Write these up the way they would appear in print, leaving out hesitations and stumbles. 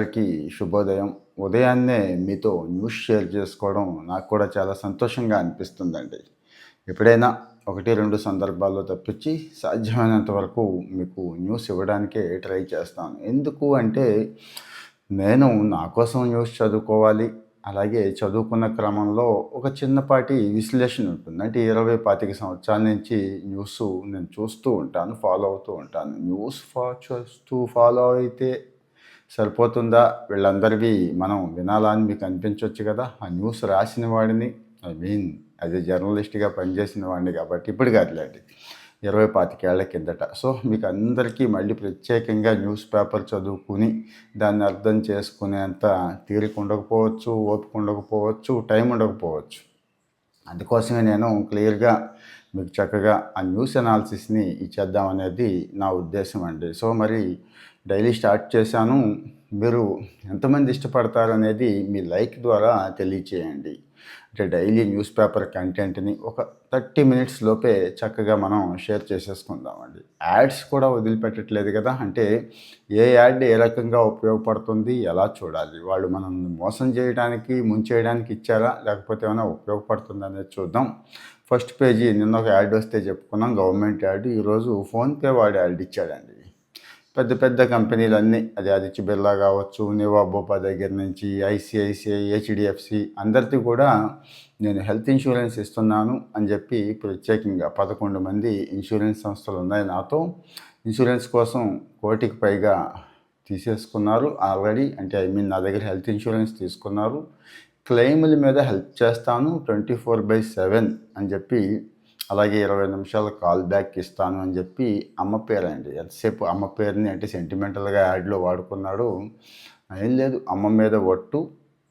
అందరికీ శుభోదయం. ఉదయాన్నే మీతో న్యూస్ షేర్ చేసుకోవడం నాకు కూడా చాలా సంతోషంగా అనిపిస్తుందండి. ఎప్పుడైనా 1, 2 సందర్భాల్లో తప్పించి సాధ్యమైనంత వరకు మీకు న్యూస్ ఇవ్వడానికే ట్రై చేస్తాను. ఎందుకు అంటే నేను నా కోసం న్యూస్ చదువుకోవాలి. అలాగే చదువుకున్న క్రమంలో ఒక చిన్నపాటి విశ్లేషణ ఉంటుంది. అంటే 20, 25 సంవత్సరాల నుంచి నేను చూస్తూ ఉంటాను. ఫాలో అవుతూ ఉంటాను. చూస్తూ ఫాలో అయితే సరిపోతుందా? వీళ్ళందరివి మనం వినాలా అని మీకు అనిపించొచ్చు కదా! ఆ న్యూస్ రాసిన వాడిని యాజ్ ఎ జర్నలిస్ట్‌గా పనిచేసిన వాడిని కాబట్టి ఇప్పుడు కాదులెండి. 20, 25 ఏళ్ల కిందట. సో, మీకు అందరికీ మళ్ళీ ప్రత్యేకంగా న్యూస్ పేపర్ చదువుకుని దాన్ని అర్థం చేసుకునేంత తీరిక ఉండకపోవచ్చు, ఓపిక ఉండకపోవచ్చు, టైం ఉండకపోవచ్చు. అందుకోసమే నేను క్లియర్‌గా మీకు చక్కగా ఆ న్యూస్ అనాలిసిస్‌ని ఇచ్చేద్దాం అనేది నా ఉద్దేశం అండి. సో, మరి డైలీ స్టార్ట్ చేశాను. మీరు ఎంతమంది ఇష్టపడతారనేది మీ లైక్ ద్వారా తెలియచేయండి. అంటే డైలీ న్యూస్ పేపర్ కంటెంట్‌ని ఒక 30 మినిట్స్ లోపే చక్కగా మనం షేర్ చేసేసుకుందామండి. యాడ్స్ కూడా వదిలిపెట్టట్లేదు కదా! అంటే ఏ యాడ్ ఏ రకంగా ఉపయోగపడుతుంది, ఎలా చూడాలి? వాళ్ళు మనల్ని మోసం చేయడానికి, ముంచేయడానికి ఇచ్చారా? లేకపోతే ఏమైనా ఉపయోగపడుతుందనేది చూద్దాం. ఫస్ట్ పేజీ నిన్న ఒక యాడ్ వస్తే చెప్పుకున్నాం, గవర్నమెంట్ యాడ్. ఈరోజు ఫోన్‌పే వాడు యాడ్ ఇచ్చాడండి. పెద్ద పెద్ద కంపెనీలన్నీ, అది ఆదిత్య బిర్లా కావచ్చు, నివా బోపా దగ్గర నుంచి ఐసిఐసిఐ, హెచ్డిఎఫ్సి అందరిది కూడా నేను హెల్త్ ఇన్సూరెన్స్ ఇస్తున్నాను అని చెప్పి ప్రత్యేకంగా 11 మంది ఇన్సూరెన్స్ సంస్థలు ఉన్నాయి నాతో. ఇన్సూరెన్స్ కోసం 1,00,00,000కి పైగా తీసేసుకున్నారు ఆల్రెడీ. అంటే నా దగ్గర హెల్త్ ఇన్సూరెన్స్ తీసుకున్నారు. క్లెయిముల మీద హెల్ప్ చేస్తాను 24/7 అని చెప్పి, అలాగే 20 నిమిషాల కాల్ బ్యాక్ ఇస్తాను అని చెప్పి అమ్మ పేరండి. ఎంతసేపు అమ్మ పేరుని అంటే సెంటిమెంటల్గా యాడ్లో వాడుకున్నాడు. ఏం లేదు, అమ్మ మీద ఒట్టు,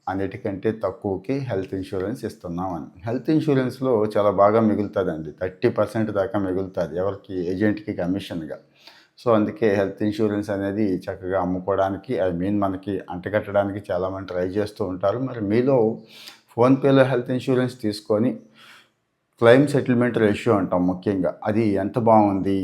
అన్నిటికంటే తక్కువకి హెల్త్ ఇన్సూరెన్స్ ఇస్తున్నామని. హెల్త్ ఇన్సూరెన్స్లో చాలా బాగా మిగులుతుందండి. 30% దాకా మిగులుతుంది ఎవరికి? ఏజెంట్కి కమిషన్గా. సో అందుకే హెల్త్ ఇన్సూరెన్స్ అనేది చక్కగా అమ్ముకోవడానికి, మనకి అంటగట్టడానికి చాలామంది ట్రై చేస్తూ ఉంటారు. మరి మీలో ఫోన్పేలో హెల్త్ ఇన్సూరెన్స్ తీసుకొని క్లెయిమ్ సెటిల్మెంట్ రేషియో అంటాం ముఖ్యంగా, అది ఎంత బాగుంది,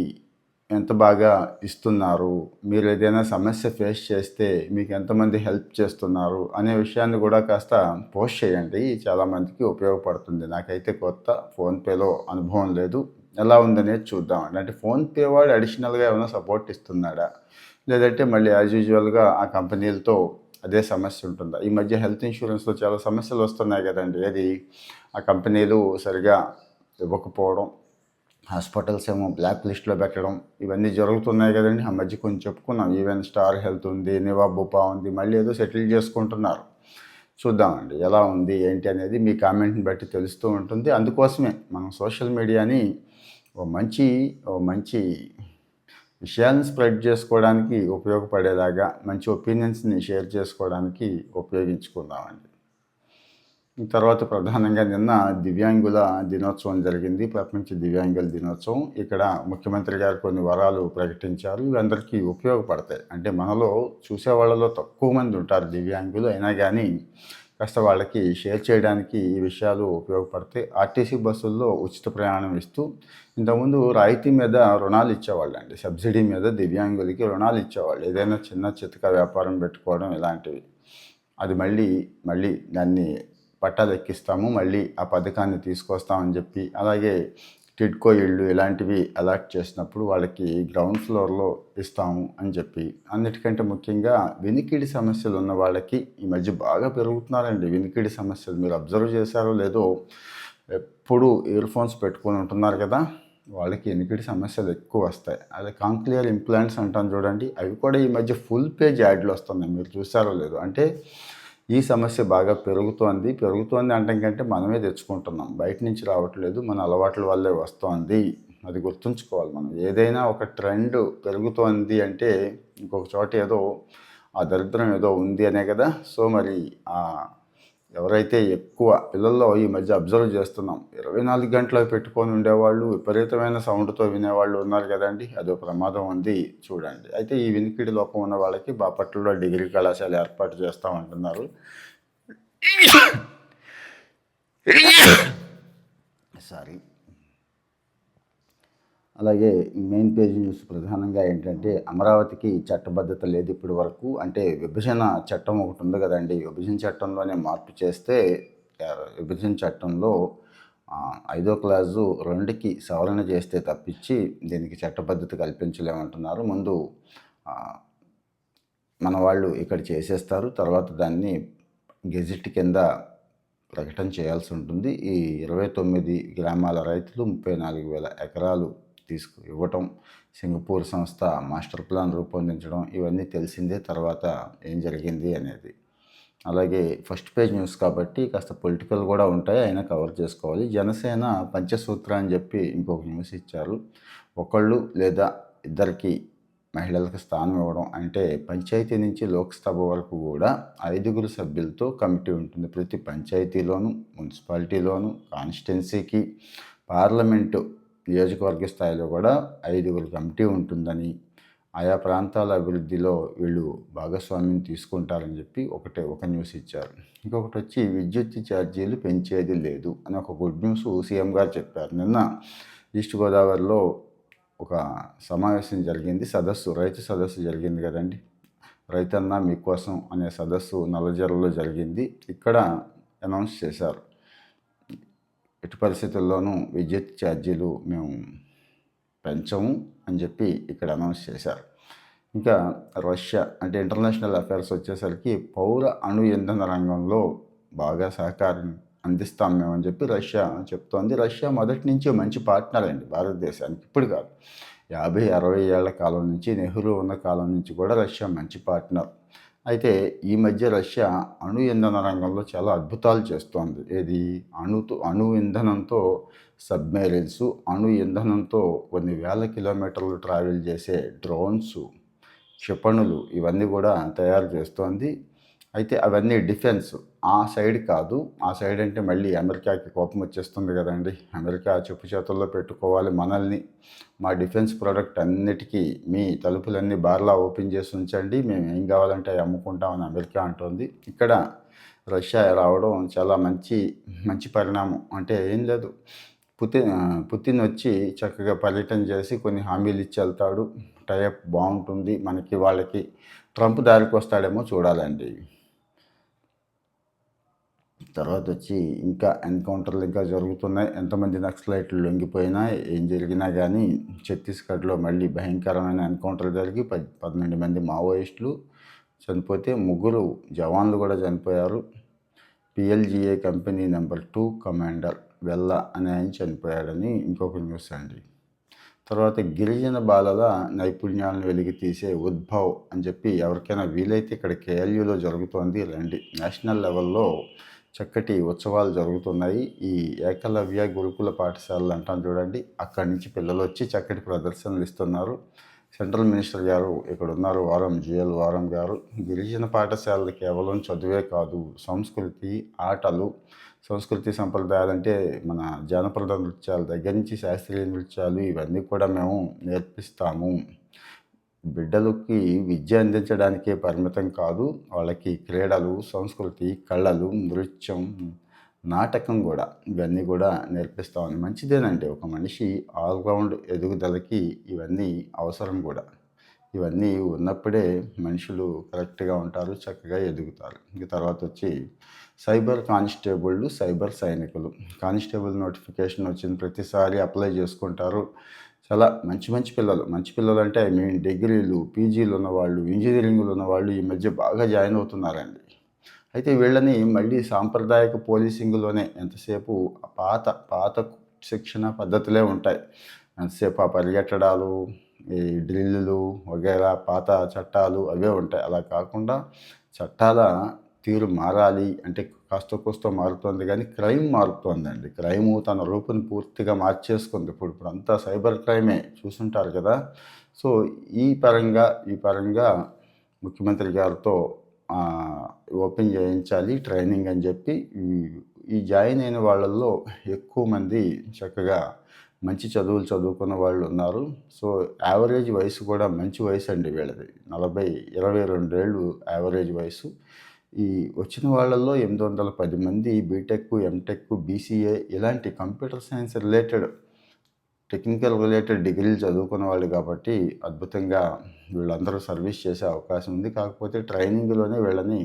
ఎంత బాగా ఇస్తున్నారు, మీరు ఏదైనా సమస్య ఫేస్ చేస్తే మీకు ఎంతమంది హెల్ప్ చేస్తున్నారు అనే విషయాన్ని కూడా కాస్త పోస్ట్ చేయండి. చాలామందికి ఉపయోగపడుతుంది. నాకైతే కొత్త, ఫోన్పేలో అనుభవం లేదు, ఎలా ఉందనేది చూద్దామండి. అంటే ఫోన్పే వాడు అడిషనల్గా ఏమైనా సపోర్ట్ ఇస్తున్నాడా, లేదంటే మళ్ళీ యాజ్ యూజువల్గా ఆ కంపెనీలతో అదే సమస్య ఉంటుందా? ఈ మధ్య హెల్త్ ఇన్సూరెన్స్లో చాలా సమస్యలు వస్తున్నాయి కదండి. అది ఆ కంపెనీలు సరిగా ఇవ్వకపోవడం, హాస్పిటల్స్ ఏమో బ్లాక్ లిస్ట్లో పెట్టడం, ఇవన్నీ జరుగుతున్నాయి కదండి. ఆ మధ్య కొంచెం చెప్పుకున్నాం. ఈవెన్ స్టార్ హెల్త్ ఉంది, నివా బుపా ఉంది, మళ్ళీ ఏదో సెటిల్ చేసుకుంటున్నారు. చూద్దామండి ఎలా ఉంది ఏంటి అనేది మీ కామెంట్ని బట్టి తెలుస్తూ ఉంటుంది. అందుకోసమే మనం సోషల్ మీడియాని ఓ మంచి విషయాన్ని స్ప్రెడ్ చేసుకోవడానికి ఉపయోగపడేలాగా, మంచి ఒపీనియన్స్ని షేర్ చేసుకోవడానికి ఉపయోగించుకుందామండి. తర్వాత ప్రధానంగా నిన్న దివ్యాంగుల దినోత్సవం జరిగింది. ప్రపంచ దివ్యాంగుల దినోత్సవం. ఇక్కడ ముఖ్యమంత్రి గారు కొన్ని వరాలు ప్రకటించారు. ఇవందరికీ ఉపయోగపడతాయి. అంటే మనలో చూసేవాళ్ళలో తక్కువ మంది ఉంటారు దివ్యాంగులు. అయినా కానీ కాస్త వాళ్ళకి షేర్ చేయడానికి ఈ విషయాలు ఉపయోగపడతాయి. ఆర్టీసీ బస్సుల్లో ఉచిత ప్రయాణం ఇస్తూ, ఇంతకుముందు రాయితీ మీద రుణాలు ఇచ్చేవాళ్ళండి. సబ్సిడీ మీద దివ్యాంగులకి రుణాలు ఇచ్చేవాళ్ళు. ఏదైనా చిన్న చితక వ్యాపారం పెట్టుకోవడం ఇలాంటివి. అది మళ్ళీ దాన్ని పట్టాలు ఎక్కిస్తాము, మళ్ళీ ఆ పథకాన్ని తీసుకొస్తామని చెప్పి, అలాగే టిడ్కో ఇళ్ళు ఇలాంటివి అలాట్ చేసినప్పుడు వాళ్ళకి గ్రౌండ్ ఫ్లోర్లో ఇస్తాము అని చెప్పి, అన్నిటికంటే ముఖ్యంగా వినికిడి సమస్యలు ఉన్న వాళ్ళకి ఈ మధ్య బాగా పెరుగుతున్నారండి వినికిడి సమస్యలు. మీరు అబ్జర్వ్ చేశారో లేదో, ఎప్పుడు ఇయర్ ఫోన్స్ పెట్టుకొని ఉంటున్నారు కదా, వాళ్ళకి వినికిడి సమస్యలు ఎక్కువ వస్తాయి. అదే కాంక్లియర్ ఇంప్లాంట్స్ అంటాం చూడండి, అవి కూడా ఈ మధ్య ఫుల్ పేజ్ యాడ్లు వస్తున్నాయి. మీరు చూసారో లేదో. అంటే ఈ సమస్య బాగా పెరుగుతోంది అనటం కంటే మనమే తెచ్చుకుంటున్నాం, బయట నుంచి రావట్లేదు, మన అలవాట్ల వల్లే వస్తోంది. అది గుర్తుంచుకోవాలి మనం. ఏదైనా ఒక ట్రెండ్ పెరుగుతోంది అంటే ఇంకొక చోట ఏదో ఆ దరిద్రం ఏదో ఉంది అనే కదా. సో మరి ఎవరైతే ఎక్కువ పిల్లల్లో ఈ మధ్య అబ్జర్వ్ చేస్తున్నాం, 24 గంటలు పెట్టుకొని ఉండేవాళ్ళు, విపరీతమైన సౌండ్తో వినేవాళ్ళు ఉన్నారు కదండి. అదో ప్రమాదం ఉంది చూడండి. అయితే ఈ వినికిడి లోపం ఉన్న వాళ్ళకి బాపట్లలో డిగ్రీ కళాశాల ఏర్పాటు చేస్తామంటున్నారు. సారీ. అలాగే మెయిన్ పేజ్ న్యూస్ ప్రధానంగా ఏంటంటే అమరావతికి చట్టబద్ధత లేదు ఇప్పటి వరకు. అంటే విభజన చట్టం ఒకటి ఉంది కదండి, విభజన చట్టంలోనే మార్పు చేస్తే విభజన చట్టంలో 5వ క్లాజు 2కి సవరణ చేస్తే తప్పించి దీనికి చట్టబద్ధత కల్పించలేమంటున్నారు. ముందు మన వాళ్ళు ఇక్కడ చేసేస్తారు, తర్వాత దాన్ని గెజిట్ కింద ప్రకటన చేయాల్సి ఉంటుంది. ఈ 29 గ్రామాల రైతులు 34,000 ఎకరాలు ఇవ్వటం, సింగపూర్ సంస్థ మాస్టర్ ప్లాన్ రూపొందించడం, ఇవన్నీ తెలిసిందే. తర్వాత ఏం జరిగింది అనేది. అలాగే ఫస్ట్ పేజ్ న్యూస్ కాబట్టి కాస్త పొలిటికల్ కూడా ఉంటాయి, అయినా కవర్ చేసుకోవాలి. జనసేన పంచసూత్ర అని చెప్పి ఇంకొక న్యూస్ ఇచ్చారు. ఒకళ్ళు లేదా ఇద్దరికి మహిళలకు స్థానం ఇవ్వడం. అంటే పంచాయతీ నుంచి లోక్సభ వరకు కూడా 5 సభ్యులతో కమిటీ ఉంటుంది. ప్రతి పంచాయతీలోను, మున్సిపాలిటీలోను, కాన్స్టిట్యున్సీకి, పార్లమెంటు నియోజకవర్గ స్థాయిలో కూడా 5 కమిటీ ఉంటుందని, ఆయా ప్రాంతాల అభివృద్ధిలో వీళ్ళు భాగస్వామ్యం తీసుకుంటారని చెప్పి ఒక న్యూస్ ఇచ్చారు. ఇంకొకటి వచ్చి విద్యుత్ ఛార్జీలు పెంచేది లేదు అని ఒక గుడ్ న్యూస్ సీఎం గారు చెప్పారు. నిన్న ఈస్ట్ గోదావరిలో ఒక సమావేశం జరిగింది, రైతు సదస్సు జరిగింది కదండి. రైతన్న మీకోసం అనే సదస్సు నల్లజర్లలో జరిగింది. ఇక్కడ అనౌన్స్ చేశారు, ఎట్టి పరిస్థితుల్లోనూ విద్యుత్ ఛార్జీలు మేము పెంచము అని చెప్పి ఇక్కడ అనౌన్స్ చేశారు. ఇంకా రష్యా అంటే ఇంటర్నేషనల్ అఫైర్స్ వచ్చేసరికి పౌర అణు ఇంధన రంగంలో బాగా సహకారం అందిస్తాం మేమని చెప్పి రష్యా చెప్తోంది. రష్యా మొదటి నుంచి మంచి పార్ట్నర్ అండి భారతదేశానికి, ఇప్పుడు కాదు, 50-60 ఏళ్ల కాలం నుంచి, నెహ్రూ ఉన్న కాలం నుంచి కూడా రష్యా మంచి పార్ట్నర్. అయితే ఈ మధ్య రష్యా అణు ఇంధన రంగంలో చాలా అద్భుతాలు చేస్తోంది. ఏది అణు ఇంధనంతో సబ్మెరైన్స్, అణు ఇంధనంతో కొన్ని వేల కిలోమీటర్లు ట్రావెల్ చేసే డ్రోన్స్, క్షిపణులు, ఇవన్నీ కూడా తయారు చేస్తోంది. అయితే అవన్నీ డిఫెన్స్ ఆ సైడ్ కాదు. ఆ సైడ్ అంటే మళ్ళీ అమెరికాకి కోపం వచ్చేస్తుంది కదండి. అమెరికా చెప్పు చేతుల్లో పెట్టుకోవాలి మనల్ని, మా డిఫెన్స్ ప్రోడక్ట్ అన్నిటికీ మీ తలుపులన్నీ బార్లా ఓపెన్ చేసి ఉంచండి, మేము ఏం కావాలంటే అమ్ముకుంటామని అమెరికా అంటోంది. ఇక్కడ రష్యా రావడం చాలా మంచి పరిణామం. అంటే ఏం లేదు, పుతిన్ వచ్చి చక్కగా పర్యటన చేసి కొన్ని హామీలు ఇచ్చి వెళ్తాడు, టైప్ బాగుంటుంది మనకి వాళ్ళకి. ట్రంప్ దారికి వస్తాడేమో చూడాలండి. తర్వాత వచ్చి ఇంకా ఎన్కౌంటర్లు ఇంకా జరుగుతున్నాయి. ఎంతమంది నక్సలైట్లు లొంగిపోయినా ఏం జరిగినా కానీ ఛత్తీస్గఢ్లో మళ్ళీ భయంకరమైన ఎన్కౌంటర్ జరిగి 12 మంది మావోయిస్టులు చనిపోతే 3 జవాన్లు కూడా చనిపోయారు. PLGA కంపెనీ నెంబర్ 2 కమాండర్ వెల్ల అనే ఆయన చనిపోయాడని ఇంకొక న్యూస్ అండి. తర్వాత గిరిజన బాలల నైపుణ్యాలను వెలికి తీసే ఉద్భవ్ అని చెప్పి ఎవరికైనా వీలైతే ఇక్కడ KLUలో జరుగుతోంది రండి. నేషనల్ లెవెల్లో చక్కటి ఉత్సవాలు జరుగుతున్నాయి. ఈ ఏకలవ్య గురుకుల పాఠశాలలు అంటాం చూడండి, అక్కడి నుంచి పిల్లలు వచ్చి చక్కటి ప్రదర్శనలు ఇస్తున్నారు. సెంట్రల్ మినిస్టర్ గారు ఇక్కడ ఉన్నారు, GL వారం గారు. గిరిజన పాఠశాలలు కేవలం చదువే కాదు, సంస్కృతి, ఆటలు, సంస్కృతి సంప్రదాయాలు అంటే మన జానపద నృత్యాల దగ్గర నుంచి శాస్త్రీయ నృత్యాలు, ఇవన్నీ కూడా మేము నేర్పిస్తాము. బిడ్డలకి విద్య అందించడానికే పరిమితం కాదు, వాళ్ళకి క్రీడలు, సంస్కృతి, కళలు, నృత్యం, నాటకం కూడా, ఇవన్నీ కూడా నేర్పిస్తామని. మంచిదేనండి, ఒక మనిషి ఆల్రౌండ్ ఎదుగుదలకి ఇవన్నీ అవసరం కూడా. ఇవన్నీ ఉన్నప్పుడే మనుషులు కరెక్ట్గా ఉంటారు, చక్కగా ఎదుగుతారు. ఇంక తర్వాత వచ్చి సైబర్ కానిస్టేబుళ్ళు, సైబర్ సైనికులు. కానిస్టేబుల్ నోటిఫికేషన్ వచ్చిన ప్రతిసారి అప్లై చేసుకుంటారు. చాలా మంచి పిల్లలు అంటే డిగ్రీలు, PGలు ఉన్నవాళ్ళు, ఇంజనీరింగ్లు ఉన్నవాళ్ళు ఈ మధ్య బాగా జాయిన్ అవుతున్నారండి. అయితే వీళ్ళని మళ్ళీ సాంప్రదాయక పోలీసింగ్లోనే ఎంతసేపు పాత శిక్షణ పద్ధతులే ఉంటాయి. ఎంతసేపు ఆ పరిగెట్టడాలు, ఈ డ్రిల్లులు వగైరా పాత చట్టాలు అవే ఉంటాయి. అలా కాకుండా చట్టాల తీరు మారాలి అంటే కాస్త కోస్తో మారుతోంది, కానీ క్రైమ్ మారుతోందండి. క్రైము తన రూపుని పూర్తిగా మార్చేసుకుంది. ఇప్పుడు అంతా సైబర్ క్రైమే, చూసుంటారు కదా. సో ఈ పరంగా ముఖ్యమంత్రి గారితో ఓపెన్ చేయించాలి ట్రైనింగ్ అని చెప్పి ఈ జాయిన్ అయిన వాళ్ళల్లో ఎక్కువ మంది చక్కగా మంచి చదువులు చదువుకున్న వాళ్ళు ఉన్నారు. సో యావరేజ్ వయసు కూడా మంచి వయసు అండి వీళ్ళది, 22 ఏళ్ళు యావరేజ్ వయసు. ఈ వచ్చిన వాళ్ళల్లో 810 మంది బీటెక్, ఎంటెక్, BCA ఇలాంటి computer science related technical related డిగ్రీలు చదువుకున్న వాళ్ళు కాబట్టి అద్భుతంగా వీళ్ళందరూ సర్వీస్ చేసే అవకాశం ఉంది. కాకపోతే ట్రైనింగ్‌లోనే వీళ్ళని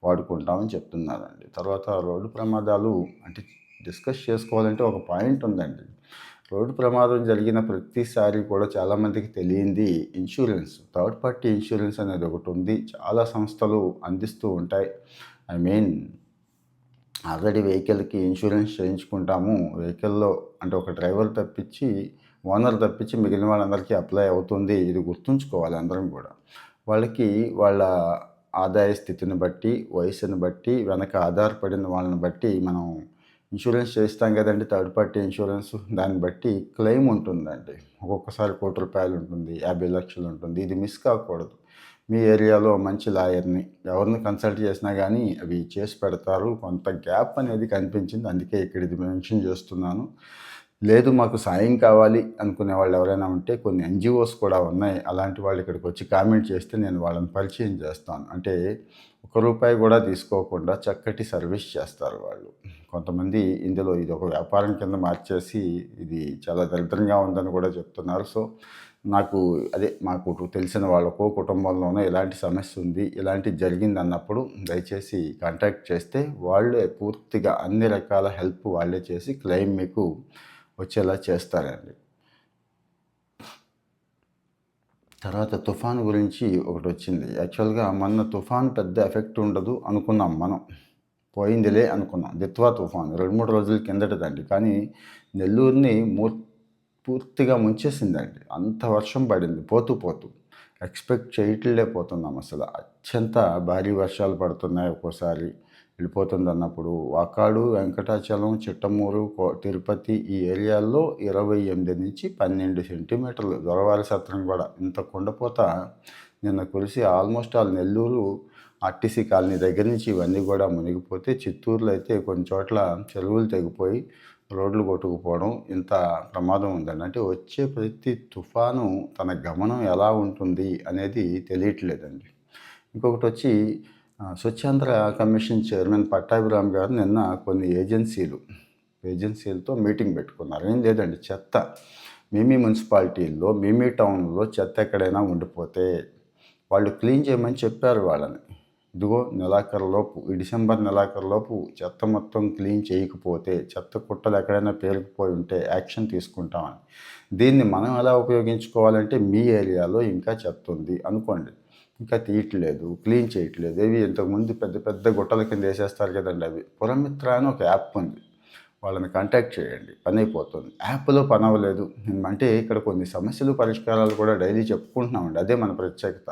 వాడుకుంటామని చెప్తున్నారండి. తర్వాత రోడ్డు ప్రమాదాలు అంటే డిస్కస్ చేసుకోవాలంటే ఒక పాయింట్ ఉందండి. రోడ్డు ప్రమాదం జరిగిన ప్రతిసారి కూడా చాలామందికి తెలియంది ఇన్సూరెన్స్. థర్డ్ పార్టీ ఇన్సూరెన్స్ అనేది ఒకటి ఉంది. చాలా సంస్థలు అందిస్తూ ఉంటాయి. ఐ మీన్ ఆల్రెడీ వెహికల్‌కి ఇన్సూరెన్స్ చేయించుకుంటాము. వెహికల్‌లో అంటే ఒక డ్రైవర్ తప్పించి, ఓనర్ తప్పించి మిగిలిన వాళ్ళందరికీ అప్లై అవుతుంది. ఇది గుర్తుంచుకోవాలి అందరం కూడా. వాళ్ళకి వాళ్ళ ఆదాయ స్థితిని బట్టి, వయసుని బట్టి, వెనక ఆధారపడిన వాళ్ళని బట్టి మనం ఇన్సూరెన్స్ చేయిస్తాం కదండీ! Third party insurance. దాన్ని బట్టి క్లెయిమ్ ఉంటుందండి. ఒక్కొక్కసారి ₹1,00,00,000 ఉంటుంది, 50,00,000 ఉంటుంది. ఇది మిస్ కాకూడదు. మీ ఏరియాలో మంచి లాయర్‌ని ఎవరిని కన్సల్ట్ చేసినా గానీ అవి చేసి పెడతారు. కొంత గ్యాప్ అనేది కనిపించింది. అందుకే ఇక్కడ ఇది మెన్షన్ చేస్తున్నాను. లేదు మాకు సాయం కావాలి అనుకునే వాళ్ళు ఎవరైనా ఉంటే కొన్ని ఎన్‌జీఓస్ కూడా ఉన్నాయి. అలాంటి వాళ్ళు ఇక్కడికి వచ్చి కామెంట్ చేస్తే నేను వాళ్ళని పరిచయం చేస్తాను. అంటే ఒక్క రూపాయి కూడా తీసుకోకుండా చక్కటి సర్వీస్ చేస్తారు వాళ్ళు. కొంతమంది ఇందులో ఇది ఒక వ్యాపారం కింద మార్చేసి ఇది చాలా దరిద్రంగా ఉందని కూడా చెప్తున్నారు. సో నాకు అదే మాకు తెలిసిన వాళ్ళకో కుటుంబంలోనో ఇలాంటి సమస్య ఉంది, ఇలాంటిది జరిగింది అన్నప్పుడు దయచేసి కాంటాక్ట్ చేస్తే వాళ్ళే పూర్తిగా అన్ని రకాల హెల్ప్ వాళ్ళే చేసి క్లెయిమ్ మీకు వచ్చేలా చేస్తారండి. తర్వాత తుఫాను గురించి ఒకటి వచ్చింది. యాక్చువల్గా మొన్న తుఫాను పెద్ద ఎఫెక్ట్ ఉండదు అనుకున్నాం మనం. పోయిందిలే అనుకున్నాం. దిత్వా తుఫాను 2, 3 రోజుల కిందటిదండి. కానీ నెల్లూరుని పూర్తిగా ముంచేసిందండి. అంత వర్షం పడింది పోతూ పోతూ. ఎక్స్‌పెక్ట్ చేయట్లేకపోతున్నాం అసలు. అత్యంత భారీ వర్షాలు పడుతున్నాయి ఒక్కోసారి. వెళ్ళిపోతుందన్నప్పుడు వాకాడు, వెంకటాచలం, చిట్టమూరు, తిరుపతి ఈ ఏరియాల్లో 28-12 సెంటీమీటర్లు. దొరవారి సత్రం కూడా ఇంత కుండపోత నిన్న కురిసి almost all Nellore RTC colony దగ్గర నుంచి ఇవన్నీ కూడా మునిగిపోతే, చిత్తూరులో అయితే కొన్ని చోట్ల చెరువులు తెగిపోయి రోడ్లు కొట్టుకుపోవడం ఇంత ప్రమాదం ఉందండి. అంటే వచ్చే ప్రతి తుఫాను తన గమనం ఎలా ఉంటుంది అనేది తెలియట్లేదండి. ఇంకొకటి వచ్చి స్వచ్ఛాంధ్ర కమిషన్ చైర్మన్ పట్టాభిరామ్ గారు నిన్న కొన్ని ఏజెన్సీలతో మీటింగ్ పెట్టుకున్నారు. ఏం లేదండి, చెత్త మీ మున్సిపాలిటీల్లో, మీ టౌన్లో చెత్త ఎక్కడైనా ఉండిపోతే వాళ్ళు క్లీన్ చేయమని చెప్పారు వాళ్ళని. ఇదిగో నెలాఖరులోపు, ఈ డిసెంబర్ నెలాఖరులోపు చెత్త మొత్తం క్లీన్ చేయకపోతే, చెత్త కుట్టలు ఎక్కడైనా పేరుకుపోయి ఉంటే యాక్షన్ తీసుకుంటామని. దీన్ని మనం ఎలా ఉపయోగించుకోవాలంటే, మీ ఏరియాలో ఇంకా చెత్త ఉంది అనుకోండి, ఇంకా తీయట్లేదు, క్లీన్ చేయట్లేదు. ఇవి ఇంతకుముందు పెద్ద పెద్ద గుట్టల కింద వేసేస్తారు కదండి, అవి పురమిత్ర అని ఒక యాప్ ఉంది. వాళ్ళని కాంటాక్ట్ చేయండి, పని అయిపోతుంది. యాప్లో పని అవ్వలేదు అంటే ఇక్కడ కొన్ని సమస్యలు పరిష్కారాలు కూడా డైలీ చెప్పుకుంటున్నామండి. అదే మన ప్రత్యేకత.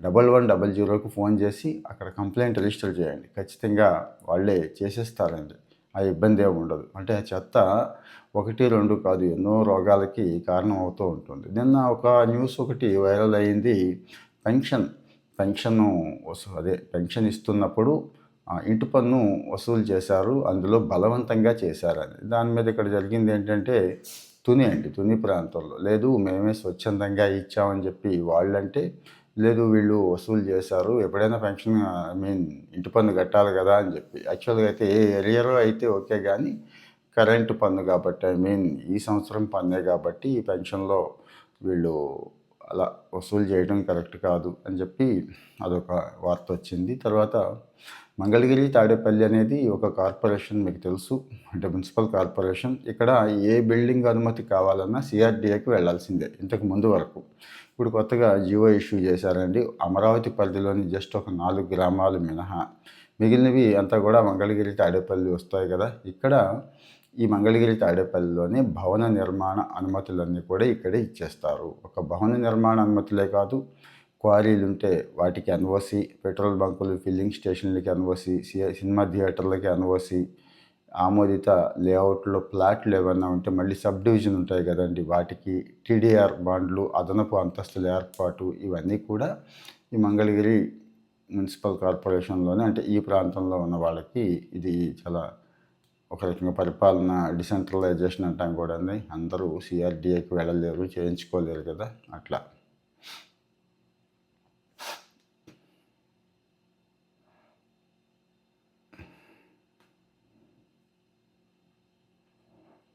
1100కు ఫోన్ చేసి అక్కడ కంప్లైంట్ రిజిస్టర్ చేయండి. ఖచ్చితంగా వాళ్ళే చేసేస్తారండి. ఆ ఇబ్బంది ఏమి ఉండదు. అంటే ఆ చెత్త 1, 2 కాదు, ఎన్నో రోగాలకి కారణం అవుతూ ఉంటుంది. నిన్న ఒక న్యూస్ ఒకటి వైరల్ అయ్యింది. పెన్షన్ పెన్షన్ ఇస్తున్నప్పుడు ఇంటి పన్ను వసూలు చేశారు, అందులో బలవంతంగా చేశారని. దాని మీద ఇక్కడ జరిగింది ఏంటంటే తుని ప్రాంతంలో లేదు మేమే స్వచ్ఛందంగా ఇచ్చామని చెప్పి వాళ్ళంటే, లేదు వీళ్ళు వసూలు చేశారు, ఎప్పుడైనా పెన్షన్ ఇంటి పన్ను కట్టాలి కదా అని చెప్పి. యాక్చువల్గా అయితే ఏ ఏరియాలో అయితే ఓకే, కానీ కరెంటు పన్ను కాబట్టి ఈ సంవత్సరం పన్నే కాబట్టి ఈ పెన్షన్లో వీళ్ళు అలా వసూలు చేయడం కరెక్ట్ కాదు అని చెప్పి అదొక వార్త వచ్చింది. తర్వాత మంగళగిరి, తాడేపల్లి అనేది ఒక కార్పొరేషన్, మీకు తెలుసు, అంటే మున్సిపల్ కార్పొరేషన్. ఇక్కడ ఏ బిల్డింగ్ అనుమతి కావాలన్నా సిఆర్డీఏకి వెళ్ళాల్సిందే ఇంతకు ముందు వరకు. ఇప్పుడు కొత్తగా జియో ఇష్యూ చేశారండి. అమరావతి పరిధిలోని జస్ట్ ఒక 4 గ్రామాలు మినహా మిగిలినవి అంతా కూడా మంగళగిరి, తాడేపల్లి వస్తాయి కదా. ఇక్కడ ఈ మంగళగిరి, తాడేపల్లిలోనే భవన నిర్మాణ అనుమతులన్నీ కూడా ఇక్కడే ఇచ్చేస్తారు. ఒక భవన నిర్మాణ అనుమతులే కాదు, క్వారీలు ఉంటే వాటికి ఎన్ఓసి, పెట్రోల్ బంకులు, ఫిల్లింగ్ స్టేషన్లకి ఎన్ఓసి, సినిమా థియేటర్లకి ఎన్ఓసి, ఆమోదిత లేఅవుట్లో ప్లాట్లు ఏమన్నా ఉంటే మళ్ళీ సబ్ డివిజన్ ఉంటాయి కదండి, వాటికి టీడీఆర్ బాండ్లు, అదనపు అంతస్తుల ఏర్పాటు, ఇవన్నీ కూడా ఈ మంగళగిరి మున్సిపల్ కార్పొరేషన్లోనే, అంటే ఈ ప్రాంతంలో ఉన్న వాళ్ళకి ఇది చాలా ఒక రకంగా పరిపాలన డిసెంట్రలైజేషన్ అంటాం కూడా. అందరూ సిఆర్డీఏకి వెళ్ళలేరు, చేయించుకోలేరు కదా, అట్లా.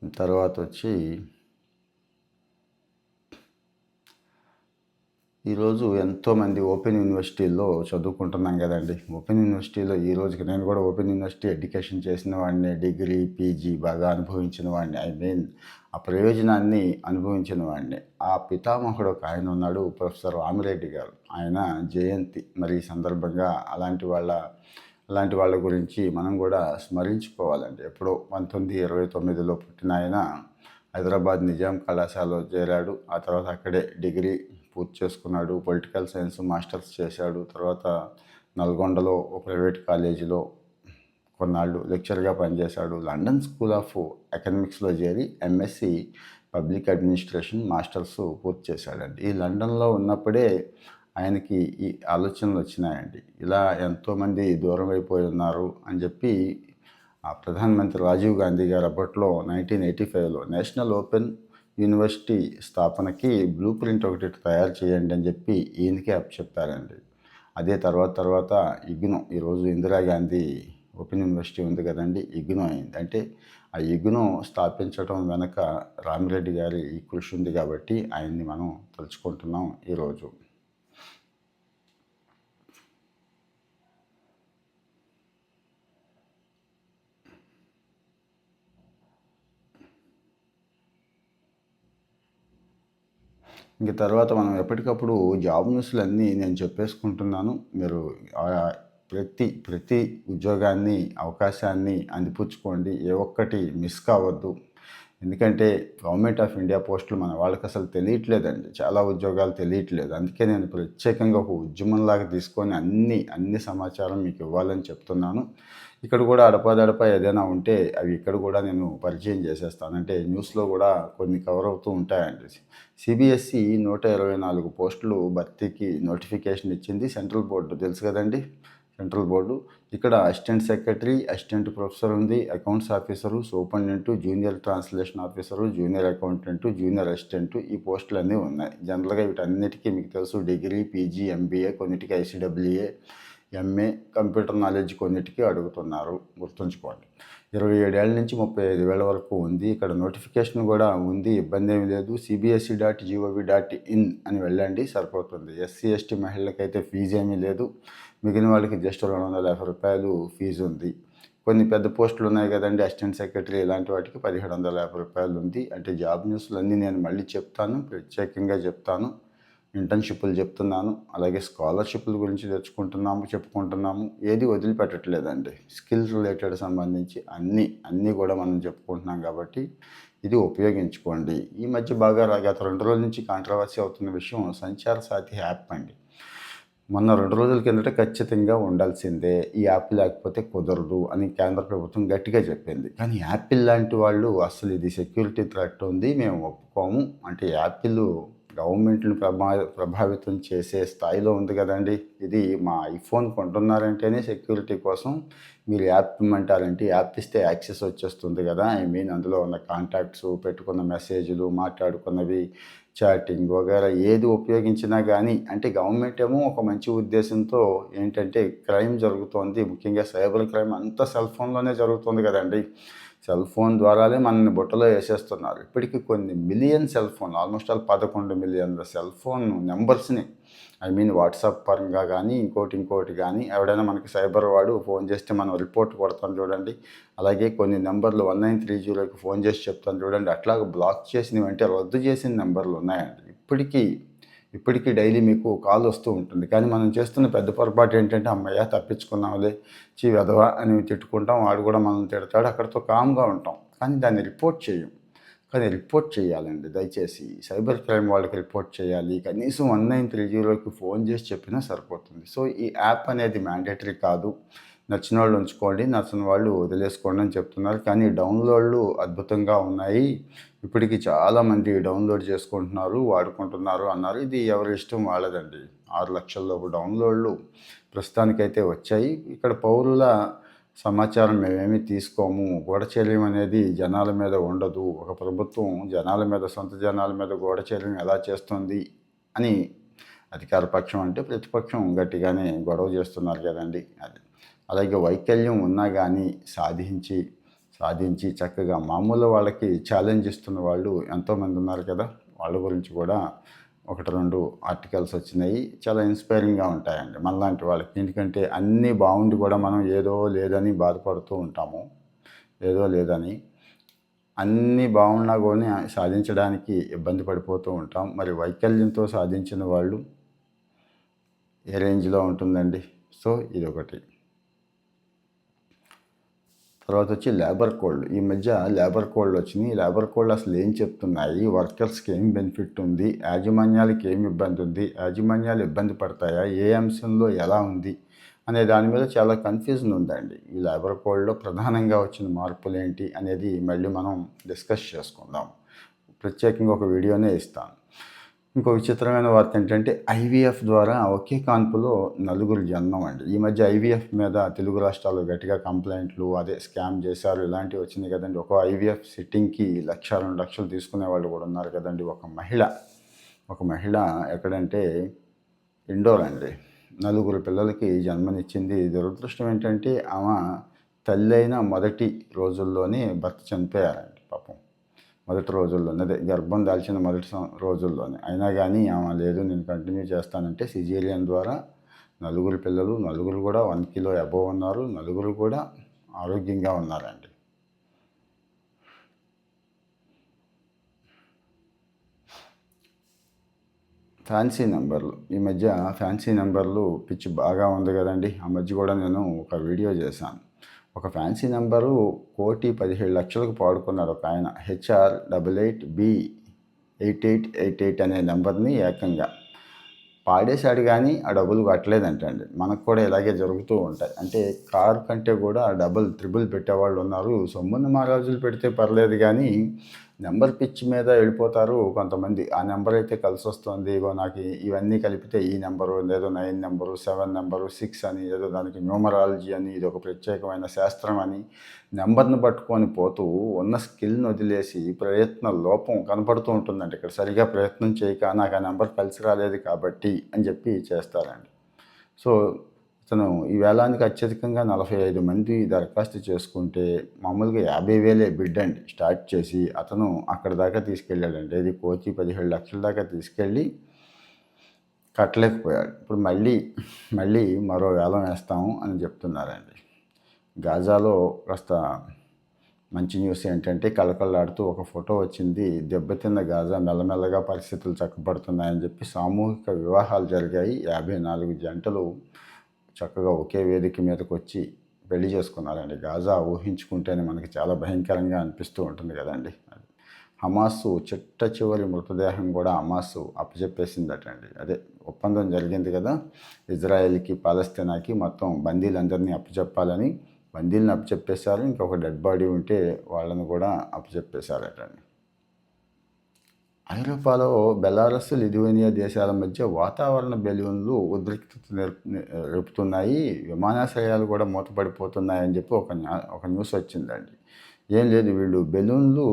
తర్వాత వచ్చి ఈరోజు ఎంతోమంది ఓపెన్ యూనివర్సిటీల్లో చదువుకుంటున్నాం కదండి. ఓపెన్ యూనివర్సిటీలో ఈ రోజుకి నేను కూడా ఓపెన్ యూనివర్సిటీ ఎడ్యుకేషన్ చేసిన వాడిని, డిగ్రీ, పీజీ బాగా అనుభవించిన వాడిని. ఆ ప్రయోజనాన్ని అనుభవించిన వాడిని. ఆ పితామహుడు ఒక ఆయన ఉన్నాడు, ప్రొఫెసర్ రామిరెడ్డి గారు. ఆయన జయంతి. మరి ఈ సందర్భంగా అలాంటి వాళ్ళ గురించి మనం కూడా స్మరించుకోవాలండి. ఎప్పుడో 1929లో పుట్టిన ఆయన హైదరాబాద్ నిజాం కళాశాలలో చేరాడు. ఆ తర్వాత అక్కడే డిగ్రీ పూర్తి చేసుకున్నాడు. పొలిటికల్ సైన్స్ మాస్టర్స్ చేశాడు. తర్వాత నల్గొండలో ఒక ప్రైవేట్ కాలేజీలో కొన్నాళ్ళు లెక్చర్గా పనిచేశాడు. లండన్ స్కూల్ ఆఫ్ ఎకనామిక్స్లో చేరి ఎంఎస్సి పబ్లిక్ అడ్మినిస్ట్రేషన్ మాస్టర్స్ పూర్తి చేశాడండి. ఈ లండన్లో ఉన్నప్పుడే ఆయనకి ఈ ఆలోచనలు వచ్చినాయండి. ఇలా ఎంతోమంది దూరం అయిపోయి ఉన్నారు అని చెప్పి ప్రధానమంత్రి రాజీవ్ గాంధీ గారు అప్పట్లో 1985లో నేషనల్ ఓపెన్ యూనివర్సిటీ స్థాపనకి బ్లూ ప్రింట్ ఒకటి తయారు చేయండి అని చెప్పి ఈయనకే చెప్పారండి. అదే తర్వాత ఇగ్నో, ఈరోజు ఇందిరాగాంధీ ఓపెన్ యూనివర్సిటీ ఉంది కదండి, ఇగ్నో అయింది. అంటే ఆ ఇగ్నో స్థాపించడం వెనక రామిరెడ్డి గారి ఈ కృషి ఉంది కాబట్టి ఆయన్ని మనం తలుచుకుంటున్నాం ఈరోజు. ఇంక తర్వాత మనం ఎప్పటికప్పుడు జాబ్ న్యూస్లన్నీ నేను చెప్పేసుకుంటున్నాను. మీరు ప్రతి ఉద్యోగాన్ని, అవకాశాన్ని అందిపుచ్చుకోండి. ఏ ఒక్కటి మిస్ కావద్దు. ఎందుకంటే గవర్నమెంట్ ఆఫ్ ఇండియా పోస్టులు మన వాళ్ళకి అసలు తెలియట్లేదండి. చాలా ఉద్యోగాలు తెలియట్లేదు. అందుకే నేను ప్రత్యేకంగా ఒక ఉద్యమంలాగా తీసుకొని అన్ని సమాచారం మీకు ఇవ్వాలని చెప్తున్నాను. ఇక్కడ కూడా అడపాదడపా ఏదైనా ఉంటే అవి ఇక్కడ కూడా నేను పరిచయం చేసేస్తాను. అంటే న్యూస్లో కూడా కొన్ని కవర్ అవుతూ ఉంటాయండి. సిబిఎస్ఈ 124 పోస్టులు భర్తీకి నోటిఫికేషన్ ఇచ్చింది. సెంట్రల్ బోర్డు తెలుసు కదండి, సెంట్రల్ బోర్డు. ఇక్కడ అసిస్టెంట్ సెక్రటరీ, అసిస్టెంట్ ప్రొఫెసర్ ఉంది, accounts officer, superintendent, junior translation officer, junior accountant, junior assistant, ఈ పోస్టులు అన్నీ ఉన్నాయి. జనరల్గా వీటన్నిటికీ మీకు తెలుసు డిగ్రీ, పీజీ, ఎంబీఏ, కొన్నిటికి ఐసీడబ్ల్యూఏ, ఎంఏ, కంప్యూటర్ నాలెడ్జ్ కొన్నిటికి అడుగుతున్నారు. గుర్తుంచుకోండి. 27 ఏళ్ళ నుంచి 35,000 వరకు ఉంది. ఇక్కడ నోటిఫికేషన్ కూడా ఉంది, ఇబ్బంది ఏమి లేదు. cbse.gov.in అని వెళ్ళండి, సరిపోతుంది. ఎస్సీ ఎస్టీ మహిళలకైతే ఫీజు ఏమీ లేదు. మిగిలిన వాళ్ళకి జస్ట్ 250 రూపాయలు ఫీజు ఉంది. కొన్ని పెద్ద పోస్టులు ఉన్నాయి కదండి, అసిస్టెంట్ సెక్రటరీ, ఇలాంటి వాటికి 1750 రూపాయలు ఉంది. అంటే జాబ్ న్యూస్లు అన్నీ నేను మళ్ళీ చెప్తాను, ప్రత్యేకంగా చెప్తాను. ఇంటర్న్షిప్లు చెప్తున్నాను, అలాగే స్కాలర్షిప్ల గురించి చెప్పుకుంటున్నాము. ఏది వదిలిపెట్టట్లేదండి. స్కిల్స్ రిలేటెడ్ సంబంధించి అన్నీ కూడా మనం చెప్పుకుంటున్నాం కాబట్టి ఇది ఉపయోగించుకోండి. ఈ మధ్య బాగా గత 2 రోజుల నుంచి కాంట్రవర్సీ అవుతున్న విషయం సంచార సాథి యాప్ అండి. మొన్న 2 రోజుల కిందట ఖచ్చితంగా ఉండాల్సిందే, ఈ యాప్ లేకపోతే కుదరదు అని కేంద్ర ప్రభుత్వం గట్టిగా చెప్పింది. కానీ యాపిల్ లాంటి వాళ్ళు అసలు ఇది సెక్యూరిటీ థ్రెట్ ఉంది, మేము ఒప్పుకోము అంటే, యాపిల్ గవర్నమెంట్ని ప్రభావితం చేసే స్థాయిలో ఉంది కదండి. ఇది మా ఐఫోన్ కొంటున్నారంటేనే సెక్యూరిటీ కోసం మీరు యాప్ ఇమ్మంటారంటే, యాప్ ఇస్తే యాక్సెస్ వచ్చేస్తుంది కదా. అందులో ఉన్న కాంటాక్ట్స్, పెట్టుకున్న మెసేజ్లు, మాట్లాడుకున్నవి, చాటింగ్ వగైరా ఏది ఉపయోగించినా కానీ, అంటే గవర్నమెంట్ ఏమో ఒక మంచి ఉద్దేశంతో ఏంటంటే క్రైమ్ జరుగుతోంది, ముఖ్యంగా సైబర్ క్రైమ్ అంతా సెల్ ఫోన్లోనే జరుగుతుంది కదండి. సెల్ ఫోన్ ద్వారానే మనల్ని బుట్టలో వేసేస్తున్నారు. ఇప్పటికీ కొన్ని మిలియన్ సెల్ ఫోన్, ఆల్మోస్ట్ 11 మిలియన్ల సెల్ ఫోన్ నెంబర్స్ని, వాట్సాప్ పరంగా కానీ ఇంకోటి కానీ, ఎవడైనా మనకి సైబర్ వాడు ఫోన్ చేస్తే మనం రిపోర్ట్ కొడతాం చూడండి. అలాగే కొన్ని నెంబర్లు 1930కి ఫోన్ చేసి చెప్తాను చూడండి, అట్లాగ బ్లాక్ చేసినవి అంటే రద్దు చేసిన నెంబర్లు ఉన్నాయండి. ఇప్పటికీ డైలీ మీకు కాల్ వస్తూ ఉంటుంది. కానీ మనం చేస్తున్న పెద్ద పొరపాటు ఏంటంటే, అమ్మయ్య తప్పించుకున్నాంలే, వెధవా అని తిట్టుకుంటాం, వాడు కూడా మనం తిడతాడు, అక్కడితో కామ్గా ఉంటాం. కానీ దాన్ని రిపోర్ట్ చేయం. కానీ రిపోర్ట్ చేయాలండి, దయచేసి సైబర్ క్రైమ్ వాళ్ళకి రిపోర్ట్ చేయాలి. కనీసం 1930కి ఫోన్ చేసి చెప్పినా సరిపోతుంది. సో ఈ యాప్ అనేది మ్యాండేటరీ కాదు. నచ్చిన వాళ్ళు ఉంచుకోండి, నచ్చిన వాళ్ళు వదిలేసుకోండి అని చెప్తున్నారు. కానీ డౌన్లోడ్లు అద్భుతంగా ఉన్నాయి. ఇప్పటికీ చాలామంది డౌన్లోడ్ చేసుకుంటున్నారు, వాడుకుంటున్నారు అన్నారు. ఇది ఎవరి ఇష్టం వాళ్ళదండి. 6 లక్షల్లోపు డౌన్లోడ్లు ప్రస్తుతానికైతే వచ్చాయి. ఇక్కడ పౌరుల సమాచారం మేమేమీ తీసుకోము, గూఢచర్యం అనేది జనాల మీద ఉండదు, ఒక ప్రభుత్వం సొంత జనాల మీద గూఢచర్యం ఎలా చేస్తుంది అని అధికార పక్షం అంటే ప్రతిపక్షం గట్టిగానే గొడవ చేస్తున్నారు కదండి. అలాగే వైకల్యం ఉన్నా కానీ సాధించి చక్కగా మామూలు వాళ్ళకి ఛాలెంజ్ ఇస్తున్న వాళ్ళు ఎంతోమంది ఉన్నారు కదా. వాళ్ళ గురించి కూడా ఒకటి రెండు ఆర్టికల్స్ వచ్చినాయి. చాలా ఇన్స్పైరింగ్గా ఉంటాయండి మనలాంటి వాళ్ళకి. ఎందుకంటే అన్నీ బాగుండి కూడా మనం ఏదో లేదని బాధపడుతూ ఉంటాము. ఏదో లేదని అన్నీ బాగున్నా కూడా సాధించడానికి ఇబ్బంది పడిపోతూ ఉంటాం. మరి వైకల్యంతో సాధించిన వాళ్ళు ఏ రేంజ్లో ఉంటుందండి. సో ఇదొకటి. తర్వాత వచ్చి లేబర్ కోడ్లు. ఈ మధ్య లేబర్ కోడ్లు వచ్చినాయి. లేబర్ కోడ్లు అసలు ఏం చెప్తున్నాయి, వర్కర్స్కి ఏం బెనిఫిట్ ఉంది, యాజమాన్యాలకి ఏమి ఇబ్బంది ఉంది, యాజమాన్యాలు ఇబ్బంది పడతాయా, ఏ అంశంలో ఎలా ఉంది అనే దాని మీద చాలా కన్ఫ్యూజన్ ఉందండి. ఈ లేబర్ కోడ్లో ప్రధానంగా వచ్చిన మార్పులు ఏంటి అనేది మళ్ళీ మనం డిస్కస్ చేసుకుందాం. ప్రత్యేకంగా ఒక వీడియోనే ఇస్తాను. ఇంకో విచిత్రమైన వార్త ఏంటంటే ఐవీఎఫ్ ద్వారా ఒకే కాన్పులో నలుగురు జన్మం అండి. ఈ మధ్య ఐవీఎఫ్ మీద తెలుగు రాష్ట్రాల్లో గట్టిగా కంప్లైంట్లు, అదే స్కామ్ చేశారు, ఇలాంటివి వచ్చినాయి కదండి. ఒక ఐవీఎఫ్ సిట్టింగ్కి 1,00,000, 2,00,000 తీసుకునే వాళ్ళు కూడా ఉన్నారు కదండి. ఒక మహిళ ఎక్కడంటే ఇండోర్ అండి, నలుగురు పిల్లలకి జన్మనిచ్చింది. దురదృష్టం ఏంటంటే ఆమె తల్లి అయిన మొదటి రోజుల్లోనే భర్త చనిపోయారండి పాపం. మొదటి రోజుల్లోనే, అదే గర్భం దాల్చిన మొదటి రోజుల్లోనే. అయినా కానీ ఆమె లేదు నేను కంటిన్యూ చేస్తానంటే సిజేరియన్ ద్వారా నలుగురు పిల్లలు, నలుగురు కూడా 1 కిలో అబోవ్ ఉన్నారు, నలుగురు కూడా ఆరోగ్యంగా ఉన్నారండి. ఫ్యాన్సీ నెంబర్లు. ఈ మధ్య ఫ్యాన్సీ నెంబర్లు పిచ్చి బాగా ఉంది కదండి. ఆ మధ్య కూడా నేను ఒక వీడియో చేశాను. ఒక ఫ్యాన్సీ నెంబరు 1,17,00,000కు పాడుకున్నాడు ఒక ఆయన. HR88B8888 అనే నెంబర్ని ఏకంగా పాడేశాడు, కానీ ఆ డబ్బులు కట్టలేదంటండి. మనకు కూడా ఇలాగే జరుగుతూ ఉంటాయి. అంటే కారు కంటే కూడా డబుల్ త్రిబుల్ పెట్టేవాళ్ళు ఉన్నారు. సొమ్మున్న మహారాజులు పెడితే పర్లేదు, కానీ నెంబర్ పిచ్చి మీద వెళ్ళిపోతారు కొంతమంది. ఆ నెంబర్ అయితే కలిసి వస్తుంది, ఇగో నాకు ఇవన్నీ కలిపితే ఈ నెంబరు, ఏదో 9 నెంబరు, 7 నెంబరు, 6 అని, ఏదో దానికి న్యూమరాలజీ అని, ఇది ఒక ప్రత్యేకమైన శాస్త్రం అని నెంబర్ని పట్టుకొని పోతూ ఉన్న స్కిల్ని వదిలేసి ప్రయత్న లోపం కనపడుతూ ఉంటుందండి. ఇక్కడ సరిగా ప్రయత్నం చేయక నాకు ఆ నెంబర్ కలిసి రాలేదు కాబట్టి అని చెప్పి చేస్తారండి. సో అతను ఈ వేలానికి అత్యధికంగా 45 మంది దరఖాస్తు చేసుకుంటే మామూలుగా 50,000 బిడ్ అండి స్టార్ట్ చేసి అతను అక్కడ దాకా తీసుకెళ్ళాడండి. అది కోచి 17,00,000 దాకా తీసుకెళ్ళి కట్టలేకపోయాడు. ఇప్పుడు మళ్ళీ మరో వేలం వేస్తాము అని చెప్తున్నారండి. గాజాలో కాస్త మంచి న్యూస్ ఏంటంటే కళకళలాడుతూ ఒక ఫోటో వచ్చింది. దెబ్బతిన్న గాజా మెల్లమెల్లగా పరిస్థితులు చక్కబడుతున్నాయని చెప్పి సామూహిక వివాహాలు జరిగాయి. 54 జంటలు చక్కగా ఒకే వేదిక మీదకి వచ్చి పెళ్లి చేసుకున్నారండి. గాజా ఊహించుకుంటేనే మనకి చాలా భయంకరంగా అనిపిస్తూ ఉంటుంది కదండి. హమాసు చిట్ట చివరి మృతదేహం కూడా హమాసు అప్పచెప్పేసిందటండి. అదే ఒప్పందం జరిగింది కదా, ఇజ్రాయెల్కి పాలస్తీనాకి మొత్తం బందీలందరినీ అప్పచెప్పాలని. బందీలను అప్పచెప్పేశారు. ఇంకొక డెడ్ బాడీ ఉంటే వాళ్ళను కూడా అప్పచెప్పేశారటండి. ఐరోపాలో బెలారస్, లిథువేనియా దేశాల మధ్య వాతావరణ బెలూన్లు ఉద్రిక్తత రేపుతున్నాయి, విమానాశ్రయాలు కూడా మూతపడిపోతున్నాయని చెప్పి ఒక న్యూస్ వచ్చిందండి. ఏం లేదు, వీళ్ళు బెలూన్లు